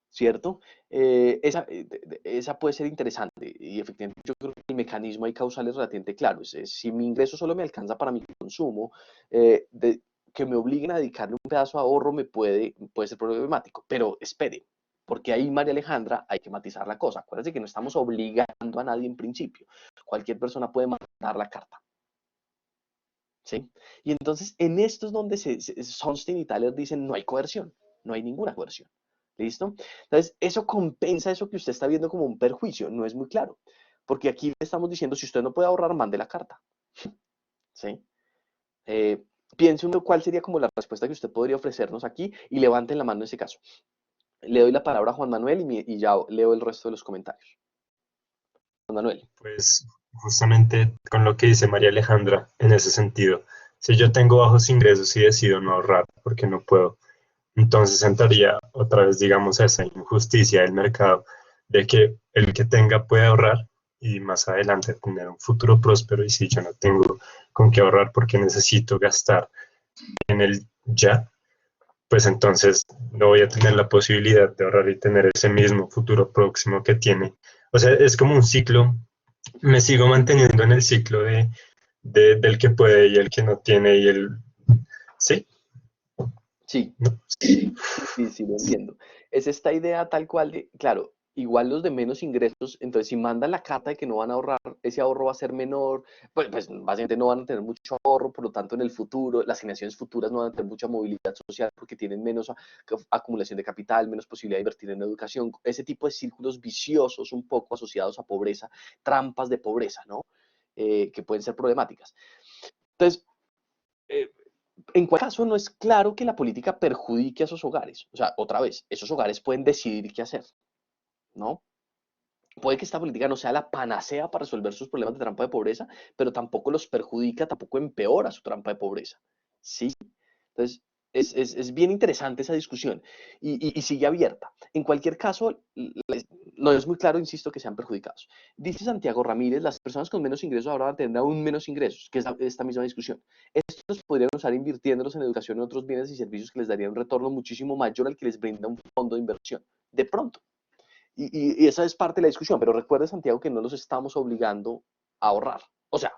¿cierto? Esa puede ser interesante, y efectivamente yo creo que el mecanismo ahí causal es relativamente claro. Si mi ingreso solo me alcanza para mi consumo, que me obliguen a dedicarle un pedazo de ahorro puede ser problemático, pero espere, porque ahí, María Alejandra, hay que matizar la cosa. Acuérdense que no estamos obligando a nadie en principio. Cualquier persona puede mandar la carta, ¿sí? Y entonces en esto es donde Sonstein y Thaler dicen no hay coerción, no hay ninguna coerción. ¿Listo? Entonces, eso compensa eso que usted está viendo como un perjuicio, no es muy claro, porque aquí le estamos diciendo, si usted no puede ahorrar, mande la carta, ¿sí? Piense uno cuál sería como la respuesta que usted podría ofrecernos aquí y levanten la mano en ese caso. Le doy la palabra a Juan Manuel y ya leo el resto de los comentarios. Juan Manuel. Pues justamente con lo que dice María Alejandra en ese sentido, si yo tengo bajos ingresos y decido no ahorrar porque no puedo, entonces entraría otra vez, digamos, esa injusticia del mercado de que el que tenga puede ahorrar y más adelante tener un futuro próspero, y si yo no tengo con qué ahorrar porque necesito gastar en el ya, pues entonces no voy a tener la posibilidad de ahorrar y tener ese mismo futuro próximo que tiene. O sea, es como un ciclo, me sigo manteniendo en el ciclo del que puede y el que no tiene y el... ¿Sí? Sí, ¿No? sí, lo entiendo. Es esta idea tal cual de, claro, igual los de menos ingresos, entonces si mandan la carta de que no van a ahorrar, ese ahorro va a ser menor, pues básicamente no van a tener mucho ahorro, por lo tanto en el futuro, las generaciones futuras no van a tener mucha movilidad social porque tienen menos acumulación de capital, menos posibilidad de invertir en educación, ese tipo de círculos viciosos un poco asociados a pobreza, trampas de pobreza, ¿no? Que pueden ser problemáticas. Entonces, eh, en cualquier caso, no es claro que la política perjudique a esos hogares. O sea, otra vez, esos hogares pueden decidir qué hacer, ¿no? Puede que esta política no sea la panacea para resolver sus problemas de trampa de pobreza, pero tampoco los perjudica, tampoco empeora su trampa de pobreza. ¿Sí? Entonces, es bien interesante esa discusión y sigue abierta. En cualquier caso, no es muy claro, insisto, que sean perjudicados. Dice Santiago Ramírez, las personas con menos ingresos ahora van a tener aún menos ingresos, que es esta misma discusión. Estos podrían usar invirtiéndolos en educación y otros bienes y servicios que les darían un retorno muchísimo mayor al que les brinda un fondo de inversión. De pronto. Y esa es parte de la discusión, pero recuerde, Santiago, que no los estamos obligando a ahorrar. O sea,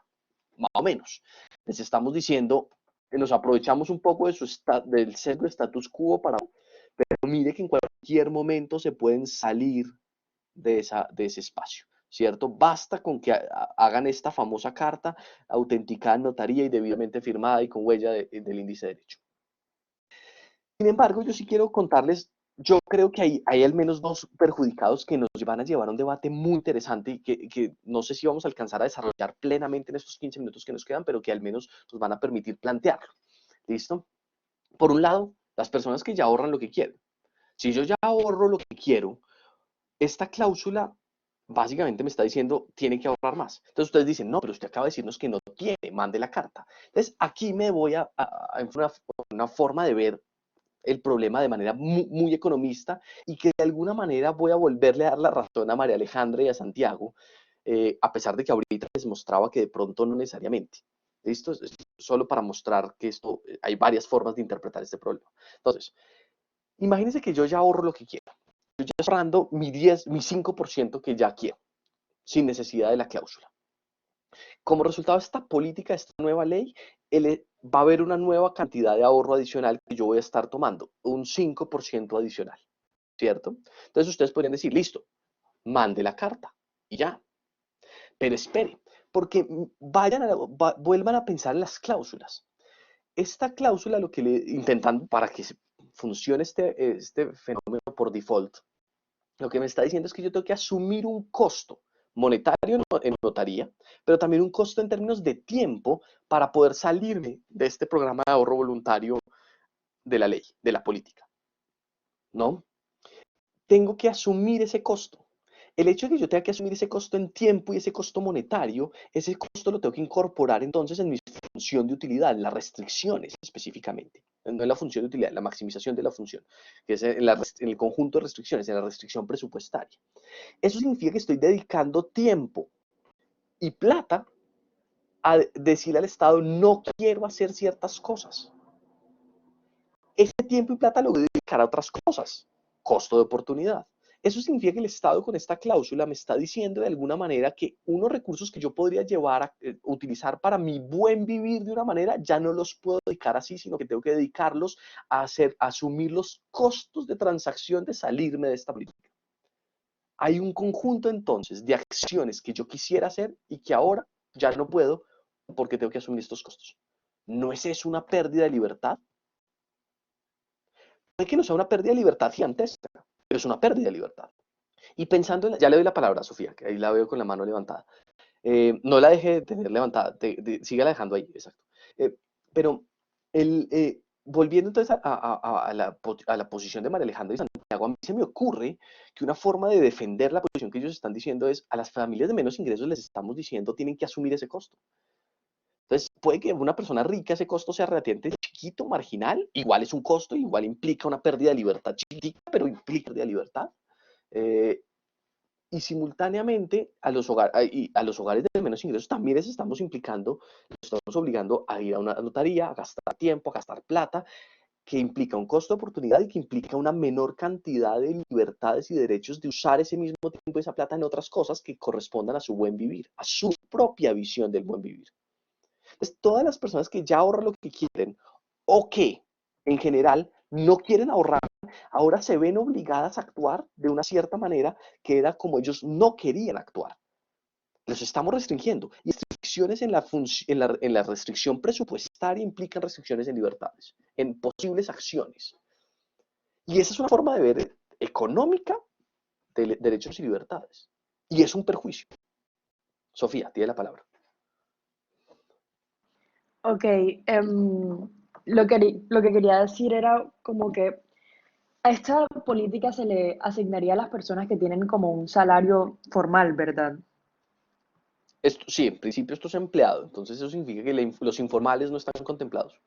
más o menos. Les estamos diciendo que nos aprovechamos un poco del sesgo de status quo pero mire que en cualquier momento se pueden salir de ese espacio. ¿cierto? Basta con que hagan esta famosa carta autenticada en notaría y debidamente firmada y con huella del índice de derecho. Sin embargo, yo sí quiero contarles, yo creo que hay al menos dos perjudicados que nos van a llevar a un debate muy interesante y que no sé si vamos a alcanzar a desarrollar plenamente en estos 15 minutos que nos quedan, pero que al menos nos van a permitir plantearlo. ¿Listo? Por un lado, las personas que ya ahorran lo que quieren. Si yo ya ahorro lo que quiero, esta cláusula básicamente me está diciendo, tiene que ahorrar más. Entonces ustedes dicen, no, pero usted acaba de decirnos que no tiene, mande la carta. Entonces aquí me voy a una forma de ver el problema de manera muy economista y que de alguna manera voy a volverle a dar la razón a María Alejandra y a Santiago, a pesar de que ahorita les mostraba que de pronto no necesariamente. ¿Listo? Es solo para mostrar que esto, hay varias formas de interpretar este problema. Entonces, imagínense que yo ya ahorro lo que quiero. Yo ya estoy ahorrando mi 5% que ya quiero, sin necesidad de la cláusula. Como resultado de esta política, de esta nueva ley, va a haber una nueva cantidad de ahorro adicional que yo voy a estar tomando, un 5% adicional, ¿cierto? Entonces ustedes podrían decir, listo, mande la carta y ya. Pero espere, porque vuelvan a pensar en las cláusulas. Esta cláusula, lo que intentando para que funcione este fenómeno por default, lo que me está diciendo es que yo tengo que asumir un costo monetario en notaría, pero también un costo en términos de tiempo para poder salirme de este programa de ahorro voluntario de la ley, de la política, ¿no? Tengo que asumir ese costo. El hecho de que yo tenga que asumir ese costo en tiempo y ese costo monetario, ese costo lo tengo que incorporar entonces en mi función de utilidad, en las restricciones específicamente. No en la función de utilidad, en la maximización de la función, que es en el conjunto de restricciones, en la restricción presupuestaria. Eso significa que estoy dedicando tiempo y plata a decirle al Estado, no quiero hacer ciertas cosas. Ese tiempo y plata lo voy a dedicar a otras cosas. Costo de oportunidad. Eso significa que el Estado con esta cláusula me está diciendo de alguna manera que unos recursos que yo podría llevar a utilizar para mi buen vivir de una manera, ya no los puedo dedicar así, sino que tengo que dedicarlos a asumir los costos de transacción de salirme de esta política. Hay un conjunto entonces de acciones que yo quisiera hacer y que ahora ya no puedo porque tengo que asumir estos costos. ¿No es eso una pérdida de libertad? Puede que no sea una pérdida de libertad gigantesca, pero es una pérdida de libertad. Y pensando, ya le doy la palabra a Sofía, que ahí la veo con la mano levantada. No la deje de tener levantada, sígala dejando ahí, exacto. Pero volviendo entonces a la posición de María Alejandra y Santiago, a mí se me ocurre que una forma de defender la posición que ellos están diciendo es a las familias de menos ingresos les estamos diciendo tienen que asumir ese costo. Entonces, puede que una persona rica ese costo sea relativamente chiquito, marginal, igual es un costo, igual implica una pérdida de libertad chiquita, pero implica pérdida de libertad. Y simultáneamente a los hogares de menos ingresos también les estamos implicando, les estamos obligando a ir a una notaría, a gastar tiempo, a gastar plata, que implica un costo de oportunidad y que implica una menor cantidad de libertades y derechos de usar ese mismo tiempo, esa plata en otras cosas que correspondan a su buen vivir, a su propia visión del buen vivir. Entonces, todas las personas que ya ahorran lo que quieren o que en general no quieren ahorrar, ahora se ven obligadas a actuar de una cierta manera que era como ellos no querían actuar. Los estamos restringiendo. Y restricciones en la restricción presupuestaria implican restricciones en libertades, en posibles acciones. Y esa es una forma de ver económica de derechos y libertades. Y es un perjuicio. Sofía, tiene la palabra. Ok, lo que quería decir era como que a esta política se le asignaría a las personas que tienen como un salario formal, ¿verdad? Sí, en principio esto es empleado, entonces eso significa que los informales no están contemplados.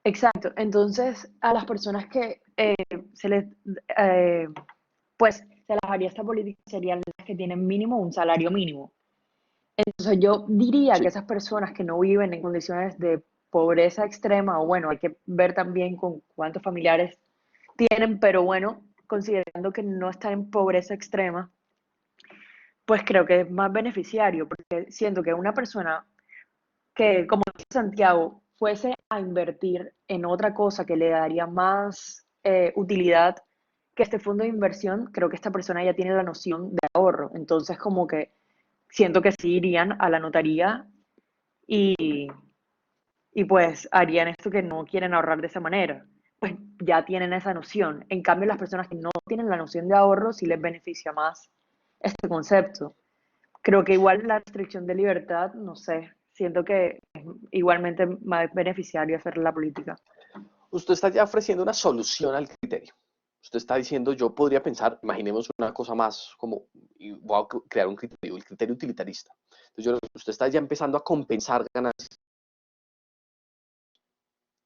Exacto, entonces a las personas que se les, eh, pues se les haría esta política serían las que tienen mínimo un salario mínimo. Entonces yo diría que Sí, esas personas que no viven en condiciones de pobreza extrema, o bueno, hay que ver también con cuántos familiares tienen, pero bueno, considerando que no están en pobreza extrema, pues creo que es más beneficiario, porque siento que una persona que, como dice Santiago, fuese a invertir en otra cosa que le daría más utilidad que este fondo de inversión, creo que esta persona ya tiene la noción de ahorro. Entonces, como que siento que sí irían a la notaría y, y pues harían esto que no quieren ahorrar de esa manera. Pues ya tienen esa noción. En cambio, las personas que no tienen la noción de ahorro, sí les beneficia más este concepto. Creo que igual la restricción de libertad, no sé, siento que es igualmente más beneficiario hacer la política. Usted está ya ofreciendo una solución al criterio. Usted está diciendo, yo podría pensar, imaginemos una cosa más como, y voy a crear un criterio, el criterio utilitarista. Entonces, usted está ya empezando a compensar ganancias,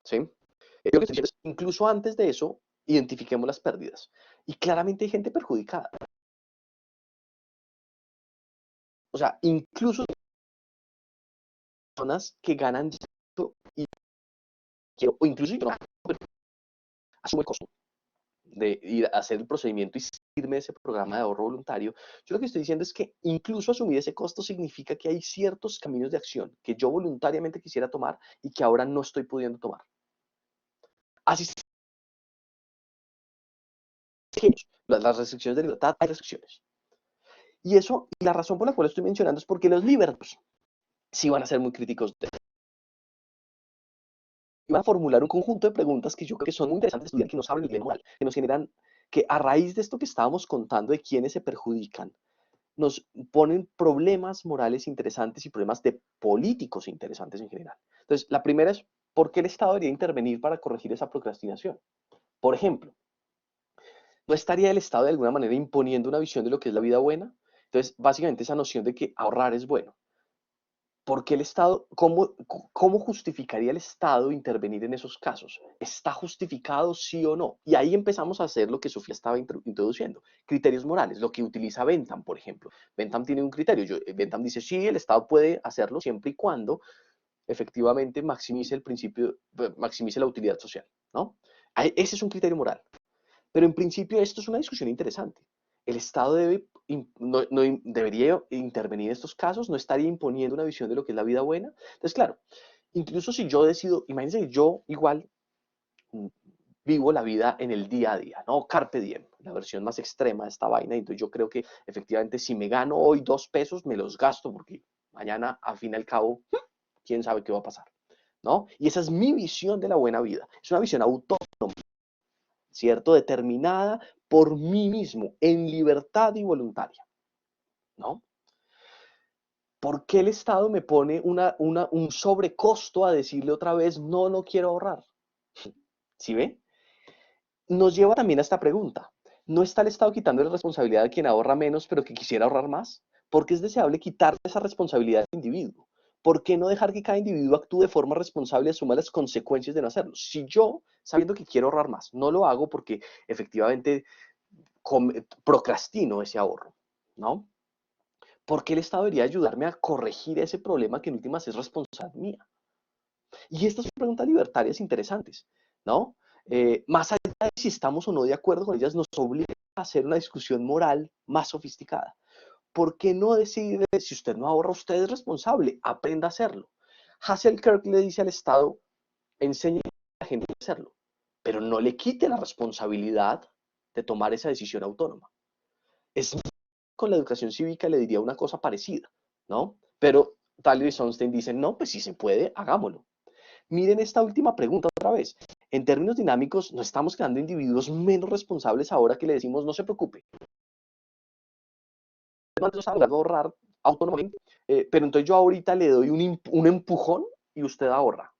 ¿sí? Lo que estoy diciendo es, incluso antes de eso, identifiquemos las pérdidas. Y claramente hay gente perjudicada. O sea, incluso personas que ganan y quiero, o incluso yo no, asumo el costo de ir a hacer el procedimiento y irme de ese programa de ahorro voluntario. Yo lo que estoy diciendo es que incluso asumir ese costo significa que hay ciertos caminos de acción que yo voluntariamente quisiera tomar y que ahora no estoy pudiendo tomar. Así es, las restricciones de libertad, hay restricciones. Y eso, y la razón por la cual estoy mencionando es porque los libertos sí van a ser muy críticos de y van a formular un conjunto de preguntas que yo creo que son muy interesantes de estudiar, que nos hablan de moral, que nos generan, que a raíz de esto que estábamos contando de quiénes se perjudican, nos ponen problemas morales interesantes y problemas de políticos interesantes en general. Entonces, la primera es, ¿por qué el Estado debería intervenir para corregir esa procrastinación? Por ejemplo, ¿no estaría el Estado de alguna manera imponiendo una visión de lo que es la vida buena? Entonces, básicamente esa noción de que ahorrar es bueno. ¿Por qué el Estado, cómo justificaría el Estado intervenir en esos casos? ¿Está justificado sí o no? Y ahí empezamos a hacer lo que Sofía estaba introduciendo, criterios morales, lo que utiliza Bentham, por ejemplo. Bentham tiene un criterio, Bentham dice, sí, el Estado puede hacerlo siempre y cuando efectivamente maximice el principio, maximice la utilidad social, ¿no? Ese es un criterio moral. Pero en principio esto es una discusión interesante. El Estado no debería intervenir en estos casos, no estaría imponiendo una visión de lo que es la vida buena. Entonces, claro, incluso si yo decido, imagínense que yo igual mm, vivo la vida en el día a día, ¿no? Carpe diem, la versión más extrema de esta vaina. Entonces yo creo que efectivamente si me gano hoy 2 pesos, me los gasto porque mañana, al fin y al cabo, quién sabe qué va a pasar, ¿no? Y esa es mi visión de la buena vida. Es una visión autónoma, ¿cierto? Determinada por mí mismo, en libertad y voluntaria, ¿no? ¿Por qué el Estado me pone un sobrecosto a decirle otra vez, no, no quiero ahorrar? ¿Sí ve? Nos lleva también a esta pregunta. ¿No está el Estado quitando la responsabilidad a quien ahorra menos, pero que quisiera ahorrar más? ¿Por qué es deseable quitar esa responsabilidad al individuo? ¿Por qué no dejar que cada individuo actúe de forma responsable y asuma las consecuencias de no hacerlo? Si yo, sabiendo que quiero ahorrar más, no lo hago porque efectivamente procrastino ese ahorro, ¿no? ¿Por qué el Estado debería ayudarme a corregir ese problema que en últimas es responsabilidad mía? Y estas son preguntas libertarias interesantes, ¿no? Más allá de si estamos o no de acuerdo con ellas, nos obliga a hacer una discusión moral más sofisticada. ¿Por qué no decirle, si usted no ahorra, usted es responsable, aprenda a hacerlo? Hasselkirk le dice al Estado, enseñe a la gente a hacerlo, pero no le quite la responsabilidad de tomar esa decisión autónoma. Es con la educación cívica le diría una cosa parecida, ¿no? Pero Thaler y Sonstein dicen, no, pues si se puede, hagámoslo. Miren esta última pregunta otra vez. En términos dinámicos, ¿no estamos creando individuos menos responsables ahora que le decimos, no se preocupe? No a ahorrar autónomamente, pero entonces yo ahorita le doy un empujón y usted ahorra.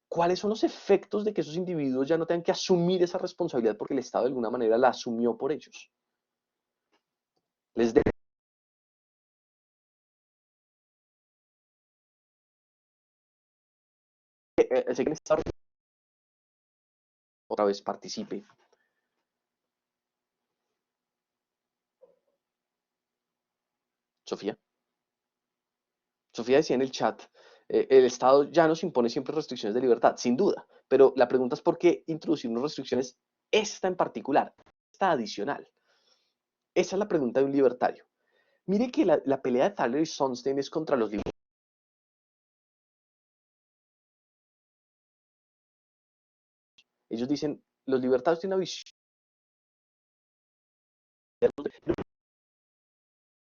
¿Cuáles son los efectos de que esos individuos ya no tengan que asumir esa responsabilidad porque el Estado de alguna manera la asumió por ellos? Les de sé que otra vez participe. Sofía. Sofía decía en el chat, el Estado ya nos impone siempre restricciones de libertad, sin duda, pero la pregunta es por qué introducir unas restricciones, esta en particular, esta adicional. Esa es la pregunta de un libertario. Mire que la pelea de Thaler y Sonstein es contra los libertarios. Ellos dicen, los libertarios tienen una visión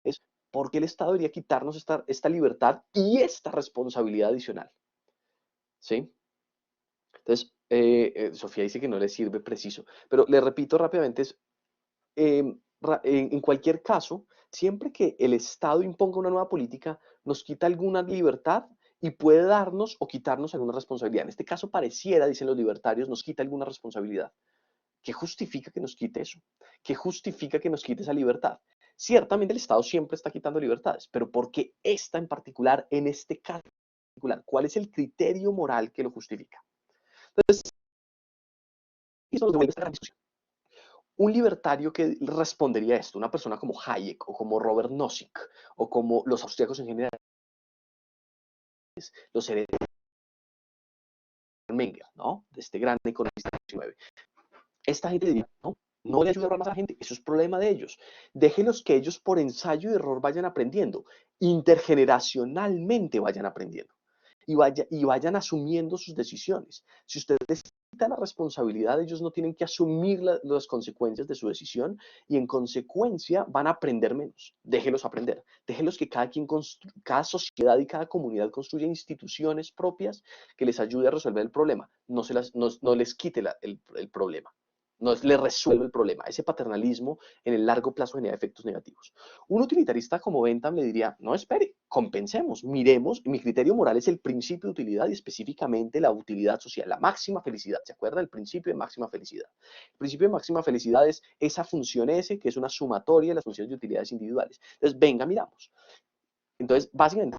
es por qué el Estado debería quitarnos esta libertad y esta responsabilidad adicional. ¿Sí? Entonces, Sofía dice que no le sirve preciso, pero le repito rápidamente, en cualquier caso, siempre que el Estado imponga una nueva política, nos quita alguna libertad y puede darnos o quitarnos alguna responsabilidad. En este caso pareciera, dicen los libertarios, nos quita alguna responsabilidad. ¿Qué justifica que nos quite eso? ¿Qué justifica que nos quite esa libertad? Ciertamente el Estado siempre está quitando libertades, pero ¿por qué esta en particular, en este caso en particular? ¿Cuál es el criterio moral que lo justifica? Entonces, eso nos devuelve esta gran discusión. Un libertario que respondería a esto, una persona como Hayek o como Robert Nozick o como los austríacos en general, los herederos de Menger, ¿no? De este gran economista del 19. Esta gente diría, no, no le ayuda más a la gente, eso es problema de ellos. Déjenlos que ellos por ensayo y error vayan aprendiendo, intergeneracionalmente vayan aprendiendo y vayan asumiendo sus decisiones. Si ustedes les quitan la responsabilidad, ellos no tienen que asumir las consecuencias de su decisión y en consecuencia van a aprender menos. Déjenlos aprender, déjenlos que cada sociedad y cada comunidad construya instituciones propias que les ayude a resolver el problema, no les quite el problema. No le resuelve el problema. Ese paternalismo en el largo plazo genera efectos negativos. Un utilitarista como Bentham le diría, no, espere, compensemos, miremos, mi criterio moral es el principio de utilidad y específicamente la utilidad social, la máxima felicidad. ¿Se acuerda del principio de máxima felicidad? El principio de máxima felicidad es esa función S, que es una sumatoria de las funciones de utilidades individuales. Entonces, venga, miramos. Entonces, básicamente,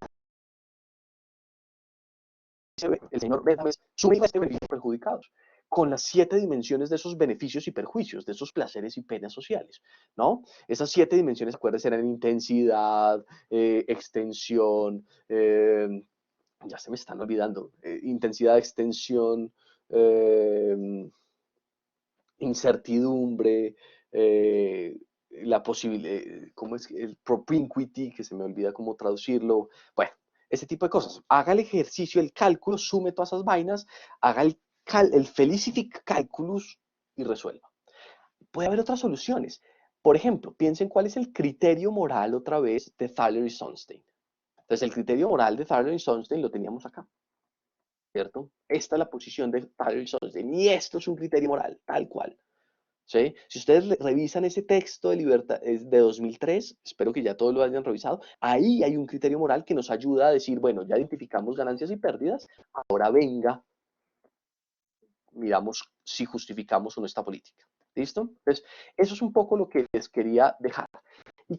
el señor Bentham es suma y resta beneficios perjudicados con las 7 dimensiones de esos beneficios y perjuicios, de esos placeres y penas sociales, ¿no? Esas 7 dimensiones, acuérdense, eran intensidad, extensión, ya se me están olvidando, intensidad, extensión, incertidumbre, la posibilidad, ¿cómo es? El propinquity, que se me olvida cómo traducirlo, bueno, ese tipo de cosas. Haga el ejercicio, el cálculo, sume todas esas vainas, haga el felicific calculus y resuelva. Puede haber otras soluciones. Por ejemplo, piensen cuál es el criterio moral otra vez de Thaler y Sunstein. Entonces, el criterio moral de Thaler y Sunstein lo teníamos acá, ¿cierto? Esta es la posición de Thaler y Sunstein y esto es un criterio moral, tal cual. ¿Sí? Si ustedes revisan ese texto de libertad de 2003, espero que ya todos lo hayan revisado, ahí hay un criterio moral que nos ayuda a decir, bueno, ya identificamos ganancias y pérdidas, ahora venga, miramos si justificamos o no esta política. ¿Listo? Entonces, eso es un poco lo que les quería dejar. Y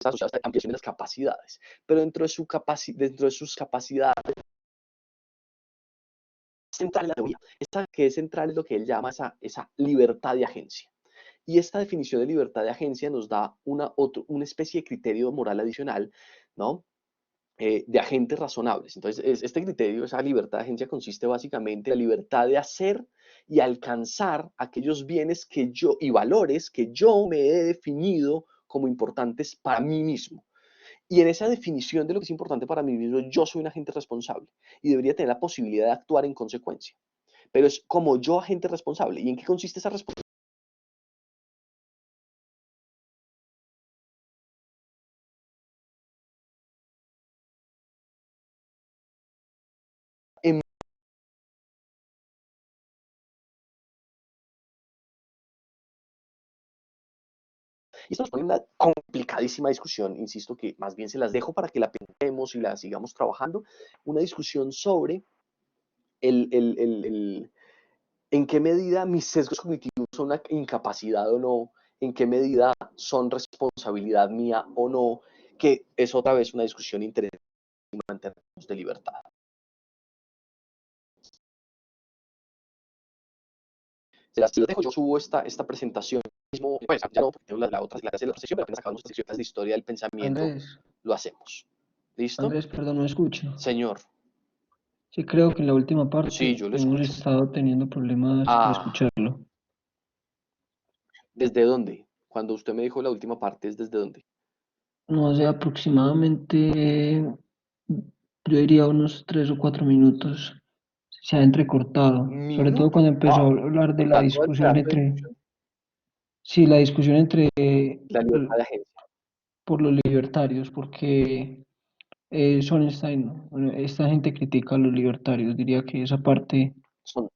asociadas a la ampliación de las capacidades, pero dentro de sus capacidades central en la teoría. Esta que es central es lo que él llama esa libertad de agencia. Y esta definición de libertad de agencia nos da una especie de criterio moral adicional, ¿no? De agentes razonables. Entonces, este criterio, esa libertad de agencia consiste básicamente en la libertad de hacer y alcanzar aquellos bienes y valores que yo me he definido como importantes para mí mismo. Y en esa definición de lo que es importante para mí mismo, yo soy un agente responsable y debería tener la posibilidad de actuar en consecuencia. Pero es como yo agente responsable. ¿Y en qué consiste esa responsabilidad? En Y esto nos pone en una complicadísima discusión, insisto que más bien se las dejo para que la pensemos y la sigamos trabajando, una discusión sobre en qué medida mis sesgos cognitivos son una incapacidad o no, en qué medida son responsabilidad mía o no, que es otra vez una discusión interesante en términos de libertad. Se las dejo, yo subo esta presentación mismo, pues ya no, porque tengo la otra sesión, pero apenas acabamos nuestras secciones de historia del pensamiento, Andrés, lo hacemos. ¿Listo? Andrés, perdón, no escucho. Señor, Sí, creo que en la última sí, parte yo lo hemos escucho. estado teniendo problemas para Ah, escucharlo. ¿desde dónde? Cuando usted me dijo la última parte, ¿es desde dónde? No hace aproximadamente Yo diría unos 3 o 4 minutos. Se ha entrecortado, sobre todo Minutos, cuando empezó a wow. hablar de la Cortando el discusión pedazo de entre, discusión. sí, la discusión entre La libertad de agencia. por los libertarios, porque Sonstein, bueno, esta gente critica a los libertarios, diría que esa parte, Son.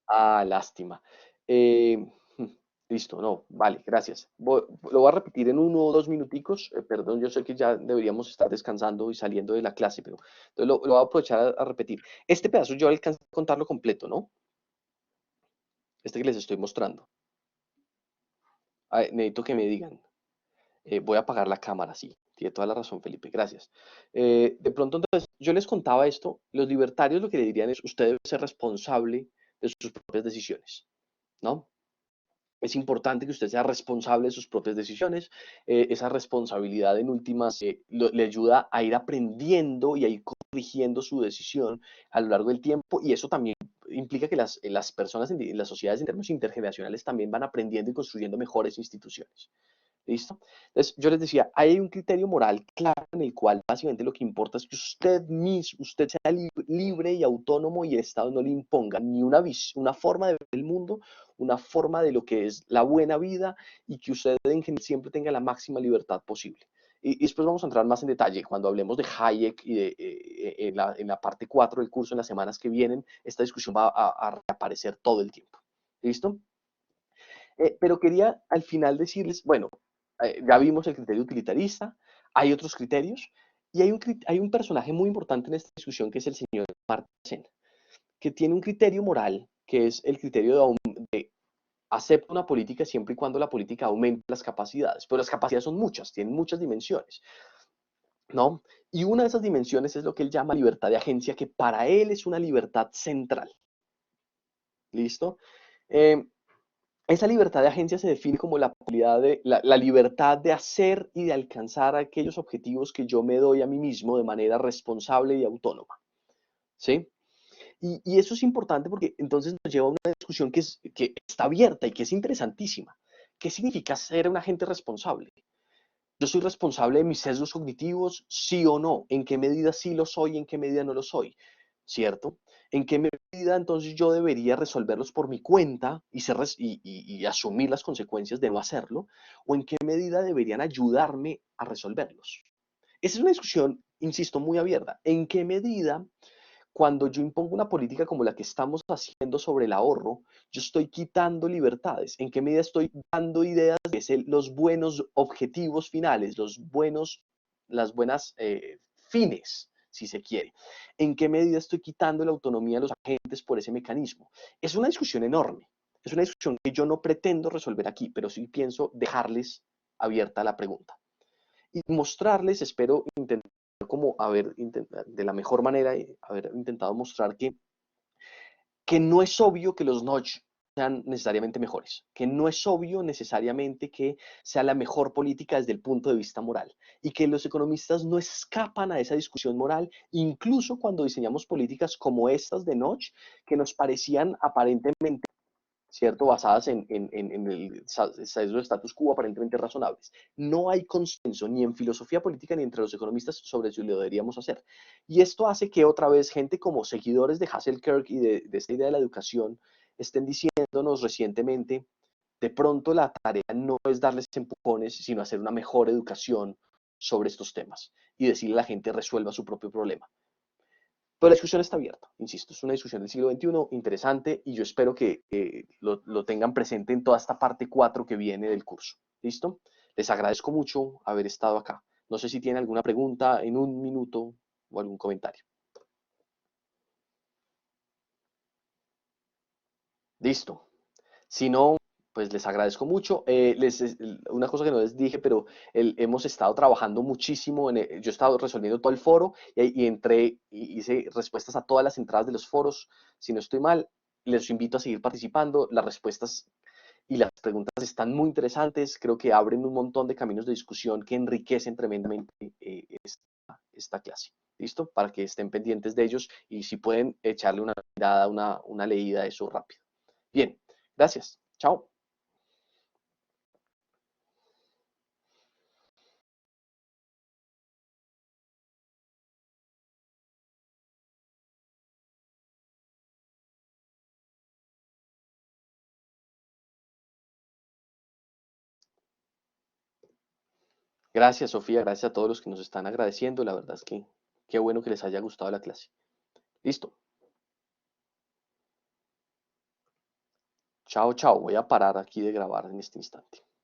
Ah, lástima. Eh, hmm, listo, no, vale, gracias. Lo voy a repetir en 1 o 2 minuticos. Perdón, yo sé que ya deberíamos estar descansando y saliendo de la clase, pero entonces lo voy a aprovechar a repetir. Este pedazo yo alcancé a contarlo completo, ¿no? Este que les estoy mostrando. Necesito que me digan. Voy a apagar la cámara, sí. Tiene toda la razón, Felipe, gracias. De pronto, entonces, yo les contaba esto. Los libertarios lo que le dirían es, usted debe ser responsable de sus propias decisiones, ¿no? Es importante que usted sea responsable de sus propias decisiones. Esa responsabilidad en últimas le ayuda a ir aprendiendo y a ir corrigiendo su decisión a lo largo del tiempo, y eso también implica que las personas en las sociedades en términos intergeneracionales también van aprendiendo y construyendo mejores instituciones. ¿Listo? Entonces, yo les decía, hay un criterio moral claro en el cual básicamente lo que importa es que usted mismo, usted sea libre y autónomo y el Estado no le imponga ni una forma de ver el mundo, una forma de lo que es la buena vida, y que usted en general siempre tenga la máxima libertad posible. Y después vamos a entrar más en detalle cuando hablemos de Hayek y en la parte 4 del curso en las semanas que vienen. Esta discusión va a reaparecer todo el tiempo. ¿Listo? Pero quería al final decirles, bueno, ya vimos el criterio utilitarista, hay otros criterios, y hay un personaje muy importante en esta discusión que es el señor Amartya Sen, que tiene un criterio moral, que es el criterio de acepta una política siempre y cuando la política aumente las capacidades, pero las capacidades son muchas, tienen muchas dimensiones, ¿no? Y una de esas dimensiones es lo que él llama libertad de agencia, que para él es una libertad central. ¿Listo? Eh, Esa libertad de agencia se define como la libertad de hacer y de alcanzar aquellos objetivos que yo me doy a mí mismo de manera responsable y autónoma, ¿sí? Y eso es importante porque entonces nos lleva a una discusión que está abierta y que es interesantísima. ¿Qué significa ser un agente responsable? ¿Yo soy responsable de mis sesgos cognitivos, sí o no? ¿En qué medida sí lo soy y en qué medida no lo soy? ¿Cierto? ¿En qué medida entonces yo debería resolverlos por mi cuenta y asumir las consecuencias de no hacerlo? ¿O en qué medida deberían ayudarme a resolverlos? Esa es una discusión, insisto, muy abierta. ¿En qué medida, cuando yo impongo una política como la que estamos haciendo sobre el ahorro, yo estoy quitando libertades? ¿En qué medida estoy dando ideas de los buenos objetivos finales, las buenas fines, si se quiere? ¿En qué medida estoy quitando la autonomía de los agentes por ese mecanismo? Es una discusión enorme. Es una discusión que yo no pretendo resolver aquí, pero sí pienso dejarles abierta la pregunta y mostrarles, espero intentar como de la mejor manera, haber intentado mostrar que no es obvio que los notch sean necesariamente mejores, que no es obvio necesariamente que sea la mejor política desde el punto de vista moral, y que los economistas no escapan a esa discusión moral, incluso cuando diseñamos políticas como estas de notch, que nos parecían aparentemente, ¿cierto?, basadas en el sesgo de status quo, aparentemente razonables. No hay consenso ni en filosofía política ni entre los economistas sobre si lo deberíamos hacer. Y esto hace que otra vez gente como seguidores de Hasselkirk y de esta idea de la educación estén diciéndonos recientemente, de pronto la tarea no es darles empujones, sino hacer una mejor educación sobre estos temas y decirle a la gente resuelva su propio problema. Pero la discusión está abierta, insisto, es una discusión del siglo XXI interesante, y yo espero que lo tengan presente en toda esta parte 4 que viene del curso. ¿Listo? Les agradezco mucho haber estado acá. No sé si tienen alguna pregunta en 1 minuto o algún comentario. Listo. Si no, pues les agradezco mucho. Una cosa que no les dije, pero hemos estado trabajando muchísimo. Yo he estado resolviendo todo el foro y entré y hice respuestas a todas las entradas de los foros. Si no estoy mal, les invito a seguir participando. Las respuestas y las preguntas están muy interesantes. Creo que abren un montón de caminos de discusión que enriquecen tremendamente esta clase. ¿Listo? Para que estén pendientes de ellos y si pueden echarle una mirada, una leída a eso rápido. Bien, gracias. Chao. Gracias, Sofía, gracias a todos los que nos están agradeciendo. La verdad es que qué bueno que les haya gustado la clase. Listo. Chao, chao. Voy a parar aquí de grabar en este instante.